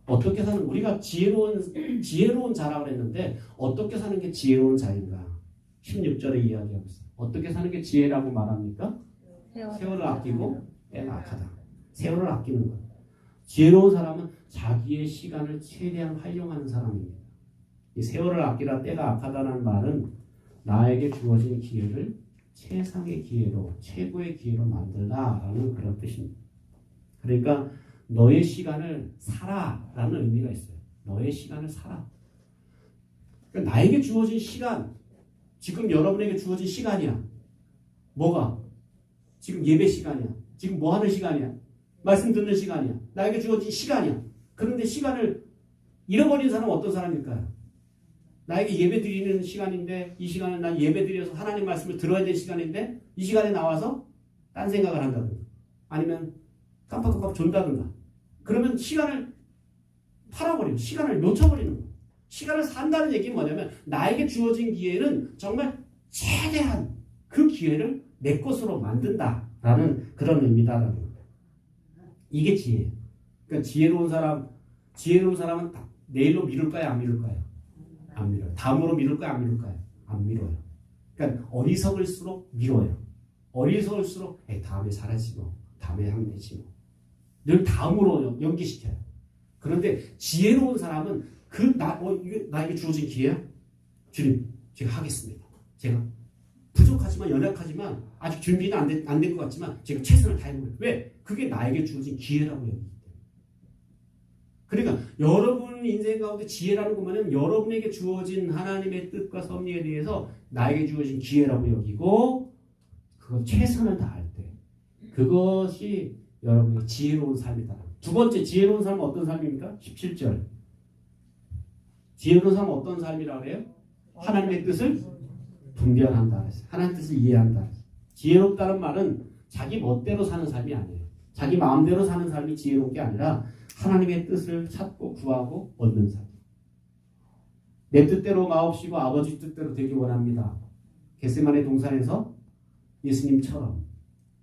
Speaker 1: 어떻게 사는 우리가 지혜로운 자라고 했는데 어떻게 사는 게 지혜로운 자인가? 16절에 이야기하고 있어요. 어떻게 사는 게 지혜라고 말합니까? 세월을 아끼고 때가 악하다. 세월을 아끼는 것. 지혜로운 사람은 자기의 시간을 최대한 활용하는 사람입니다. 이 세월을 아끼라 때가 악하다는 말은 나에게 주어진 기회를 최상의 기회로 최고의 기회로 만들다라는 그런 뜻입니다. 그러니까 너의 시간을 살아라는 의미가 있어요. 너의 시간을 살아. 그러니까 나에게 주어진 시간, 지금 여러분에게 주어진 시간이야. 뭐가? 지금 예배 시간이야. 지금 뭐 하는 시간이야? 말씀 듣는 시간이야. 나에게 주어진 시간이야. 그런데 시간을 잃어버린 사람은 어떤 사람일까요? 나에게 예배 드리는 시간인데 이 시간은 난 예배 드려서 하나님 말씀을 들어야 될 시간인데 이 시간에 나와서 딴 생각을 한다든가 아니면 깜빡깜빡 존다든가 그러면 시간을 팔아버리고 시간을 놓쳐버리는 거예요. 시간을 산다는 얘기는 뭐냐면 나에게 주어진 기회는 정말 최대한 그 기회를 내 것으로 만든다라는 그런 의미다라는 거예요. 이게 지혜예요. 그러니까 지혜로운 사람은 내일로 미룰까요? 안 미룰까요? 안 미뤄요. 다음으로 미룰까요? 안 미룰까요? 안 미뤄요. 그러니까 어리석을수록 미뤄요. 어리석을수록 다음에 살아지 뭐. 다음에 하면 되지 뭐. 늘 다음으로 연기시켜요. 그런데 지혜로운 사람은 이게 나에게 주어진 기회야? 주님, 제가 하겠습니다. 제가 부족하지만 연약하지만 아직 준비는 안 된 것 같지만 제가 최선을 다해보겠습니다. 왜? 그게 나에게 주어진 기회라고 여기기 때문에. 그러니까 여러분 인생 가운데 지혜라는 것만은 여러분에게 주어진 하나님의 뜻과 섭리에 대해서 나에게 주어진 기회라고 여기고 그거 최선을 다할 때 그것이 여러분의 지혜로운 삶이다. 두 번째 지혜로운 삶은 어떤 삶입니까? 17절 지혜로운 삶은 어떤 삶이라고 그래요? 하나님의 뜻을 분별한다. 하나님의 뜻을 이해한다. 지혜롭다는 말은 자기 멋대로 사는 삶이 아니에요. 자기 마음대로 사는 삶이 지혜로운 게 아니라 하나님의 뜻을 찾고 구하고 얻는 삶. 내 뜻대로 마옵시고 아버지 뜻대로 되기 원합니다. 겟세마네 동산에서 예수님처럼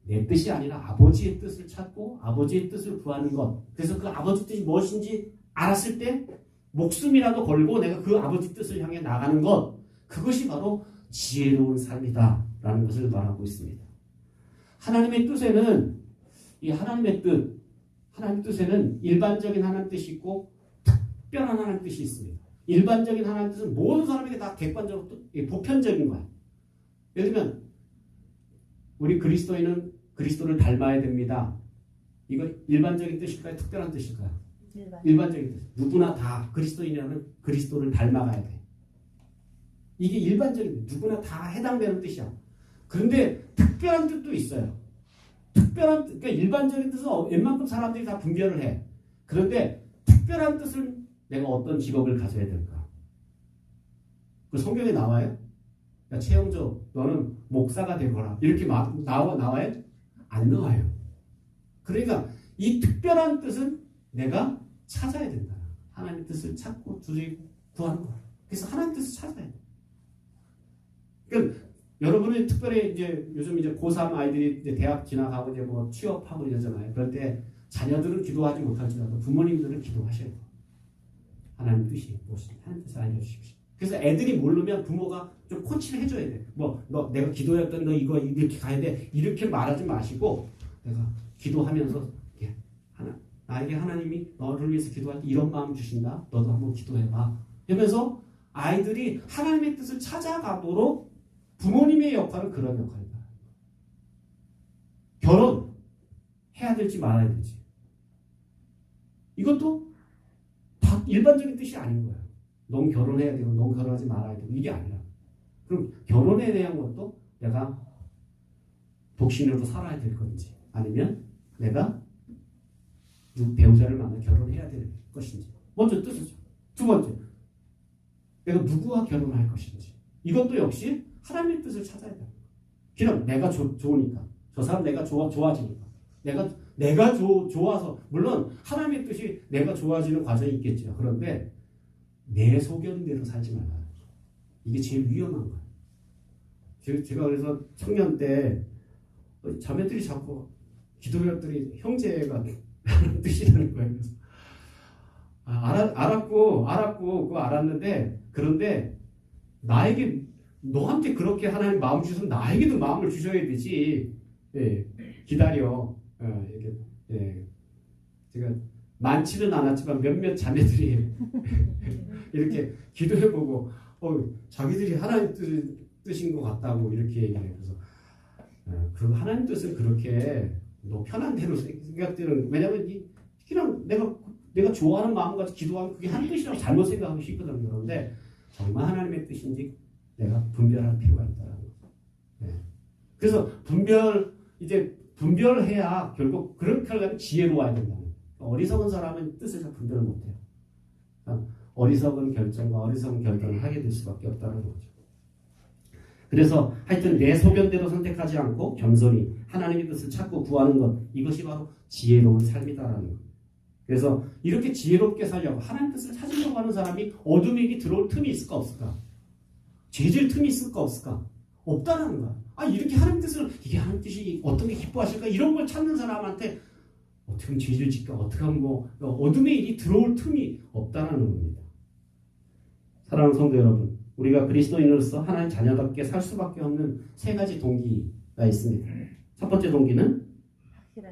Speaker 1: 내 뜻이 아니라 아버지의 뜻을 찾고 아버지의 뜻을 구하는 것. 그래서 그 아버지 뜻이 무엇인지 알았을 때 목숨이라도 걸고 내가 그 아버지 뜻을 향해 나가는 것. 그것이 바로 지혜로운 삶이다 라는 것을 말하고 있습니다. 하나님의 뜻에는 이 하나님의 뜻에는 일반적인 하나님 뜻이 있고 특별한 하나님 뜻이 있습니다. 일반적인 하나님 뜻은 모든 사람에게 다 객관적으로 보편적인 거야. 예를 들면 우리 그리스도인은 그리스도를 닮아야 됩니다. 이거 일반적인 뜻일까요? 특별한 뜻일까요? 일반적인 뜻. 누구나 다 그리스도인이라면 그리스도를 닮아가야 돼. 이게 일반적인 누구나 다 해당되는 뜻이야. 그런데 특별한 뜻도 있어요. 그러니까 일반적인 뜻은 웬만큼 사람들이 다 분별을 해. 그런데 특별한 뜻은 내가 어떤 직업을 가져야 될까? 그 성경에 나와요? 야, 최영조, 너는 목사가 되거라. 이렇게 나와요? 안 나와요. 그러니까 이 특별한 뜻은 내가 찾아야 된다. 하나님의 뜻을 찾고 구하는 거야. 그래서 하나님의 뜻을 찾아야 돼. 그러니까 여러분은 특별히 이제 요즘 이제 고3 아이들이 이제 대학 진학하고 이제 뭐 취업하고 이러잖아요. 그럴 때 자녀들은 기도하지 못할지라도 부모님들은 기도하셔야 돼요. 하나님 뜻이 무엇인지 하나님 뜻을 알려주십시오. 그래서 애들이 모르면 부모가 좀 코치를 해줘야 돼. 내가 기도했더니 너 이거 이렇게 가야 돼. 이렇게 말하지 마시고 내가 기도하면서 나에게 하나님이 너를 위해서 기도할 때 이런 마음 주신다. 너도 한번 기도해봐. 이러면서 아이들이 하나님의 뜻을 찾아가도록 부모님의 역할은 그런 역할이다. 결혼 해야 될지 말아야 될지. 이것도 다 일반적인 뜻이 아닌 거야. 넌 결혼해야 되고 넌 결혼하지 말아야 되고 이게 아니라. 그럼 결혼에 대한 것도 내가 독신으로 살아야 될 건지 아니면 내가 배우자를 만나 결혼해야 될 것인지. 먼저 뜻이죠. 두 번째, 내가 누구와 결혼할 것인지. 이것도 역시 하나님의 뜻을 찾아야 돼요. 그냥 내가 좋으니까. 저 사람 내가 좋아지니까. 내가 좋아서. 물론 하나님의 뜻이 내가 좋아지는 과정이 있겠죠. 그런데 내 소견대로 살지 말라. 이게 제일 위험한 거예요. 제가 그래서 청년 때 자매들이 자꾸 기도회원들이 형제가 뜻이라는 거예요. 그래서 알았고 그거 알았는데 그런데 나에게 너한테 그렇게 하나님 마음 주셔서 나에게도 마음을 주셔야 되지. 예, 기다려. 제가 많지는 않았지만 몇몇 자매들이 이렇게 기도해보고 자기들이 하나님 뜻인 것 같다고 이렇게 얘기해요. 그래서 그 하나님 뜻을 그렇게 편한 대로 생각되는. 왜냐하면 그냥 내가 좋아하는 마음같이 기도하면 그게 하나님 뜻이라고 잘못 생각하고 싶거든요. 그런데 정말 하나님의 뜻인지 내가 분별할 필요가 있다는 거죠. 네. 그래서 분별해야 결국 그런 결과는 지혜로워야 된다는 거예요. 어리석은 사람은 뜻을 잘 분별을 못해요. 어리석은 결정과 어리석은 결단을 하게 될 수밖에 없다는 거죠. 그래서 하여튼 내 소견대로 선택하지 않고 겸손히 하나님의 뜻을 찾고 구하는 것, 이것이 바로 지혜로운 삶이다라는 거예요. 그래서 이렇게 지혜롭게 살려고 하나님 뜻을 찾으려고 하는 사람이 어둠에게 들어올 틈이 있을까 없을까? 죄질 틈이 있을까 없을까? 없다라는 거야. 이렇게 하나님 뜻을, 이게 하나님 뜻이 어떤 게 기뻐하실까? 이런 걸 찾는 사람한테 어떻게 하면 죄질 짓까? 어떻게 하면 어둠의 일이 들어올 틈이 없다라는 겁니다. 사랑하는 성도 여러분, 우리가 그리스도인으로서 하나님 자녀답게 살 수밖에 없는 세 가지 동기가 있습니다. 첫 번째 동기는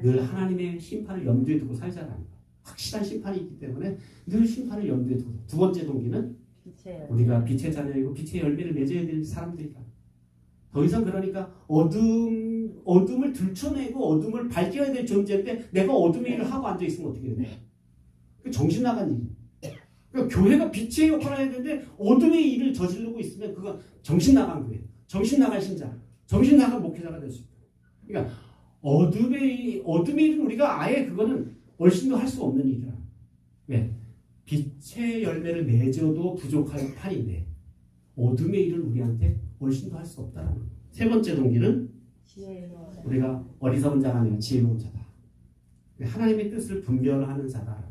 Speaker 1: 늘 하나님의 심판을 염두에 두고 살자라는 거예요. 확실한 심판이 있기 때문에 늘 심판을 염두에 두고. 두 번째 동기는 우리가 빛의 자녀이고 빛의 열매를 맺어야 될 사람들이다. 더 이상 그러니까 어둠을 들춰내고 어둠을 밝혀야 될 존재인데 내가 어둠의 일을 하고 앉아있으면 어떻게 돼? 정신 나간 일이에요. 그러니까 교회가 빛의 역할을 해야 되는데 어둠의 일을 저지르고 있으면 그건 정신 나간 교회, 정신 나간 신자, 정신 나간 목회자가 될 수 있다. 그러니까 어둠의 일은 우리가 아예 그거는 얼씬도 할 수 없는 일이라. 왜? 빛의 열매를 맺어도 부족할 판인데 어둠의 일을 우리한테 훨씬 더 할 수 없다는 거예요. 세 번째 동기는 우리가 어리석은 자가 아니라 지혜로운 자다. 하나님의 뜻을 분별하는 자다.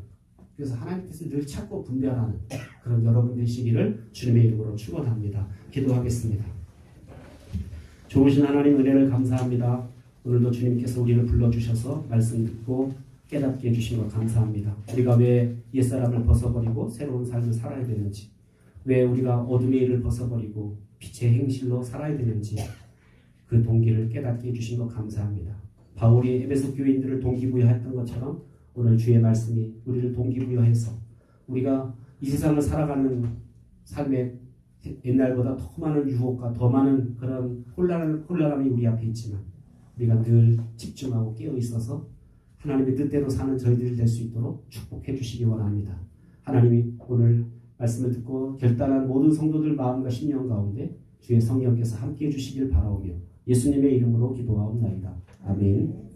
Speaker 1: 그래서 하나님의 뜻을 늘 찾고 분별하는 그런 여러분 되시기를 주님의 이름으로 축원합니다. 기도하겠습니다. 좋으신 하나님 은혜를 감사합니다. 오늘도 주님께서 우리를 불러주셔서 말씀 듣고 깨닫게 해주신 것 감사합니다. 우리가 왜 옛사람을 벗어버리고 새로운 삶을 살아야 되는지, 왜 우리가 어둠의 일을 벗어버리고 빛의 행실로 살아야 되는지 그 동기를 깨닫게 해주신 것 감사합니다. 바울이 에베소 교인들을 동기부여했던 것처럼 오늘 주의 말씀이 우리를 동기부여해서 우리가 이 세상을 살아가는 삶에 옛날보다 더 많은 유혹과 더 많은 그런 혼란함이 우리 앞에 있지만 우리가 늘 집중하고 깨어 있어서 하나님의 뜻대로 사는 저희들이 될 수 있도록 축복해 주시기 원합니다. 하나님이 오늘 말씀을 듣고 결단한 모든 성도들 마음과 심령 가운데 주의 성령께서 함께해 주시길 바라오며 예수님의 이름으로 기도하옵나이다. 아멘.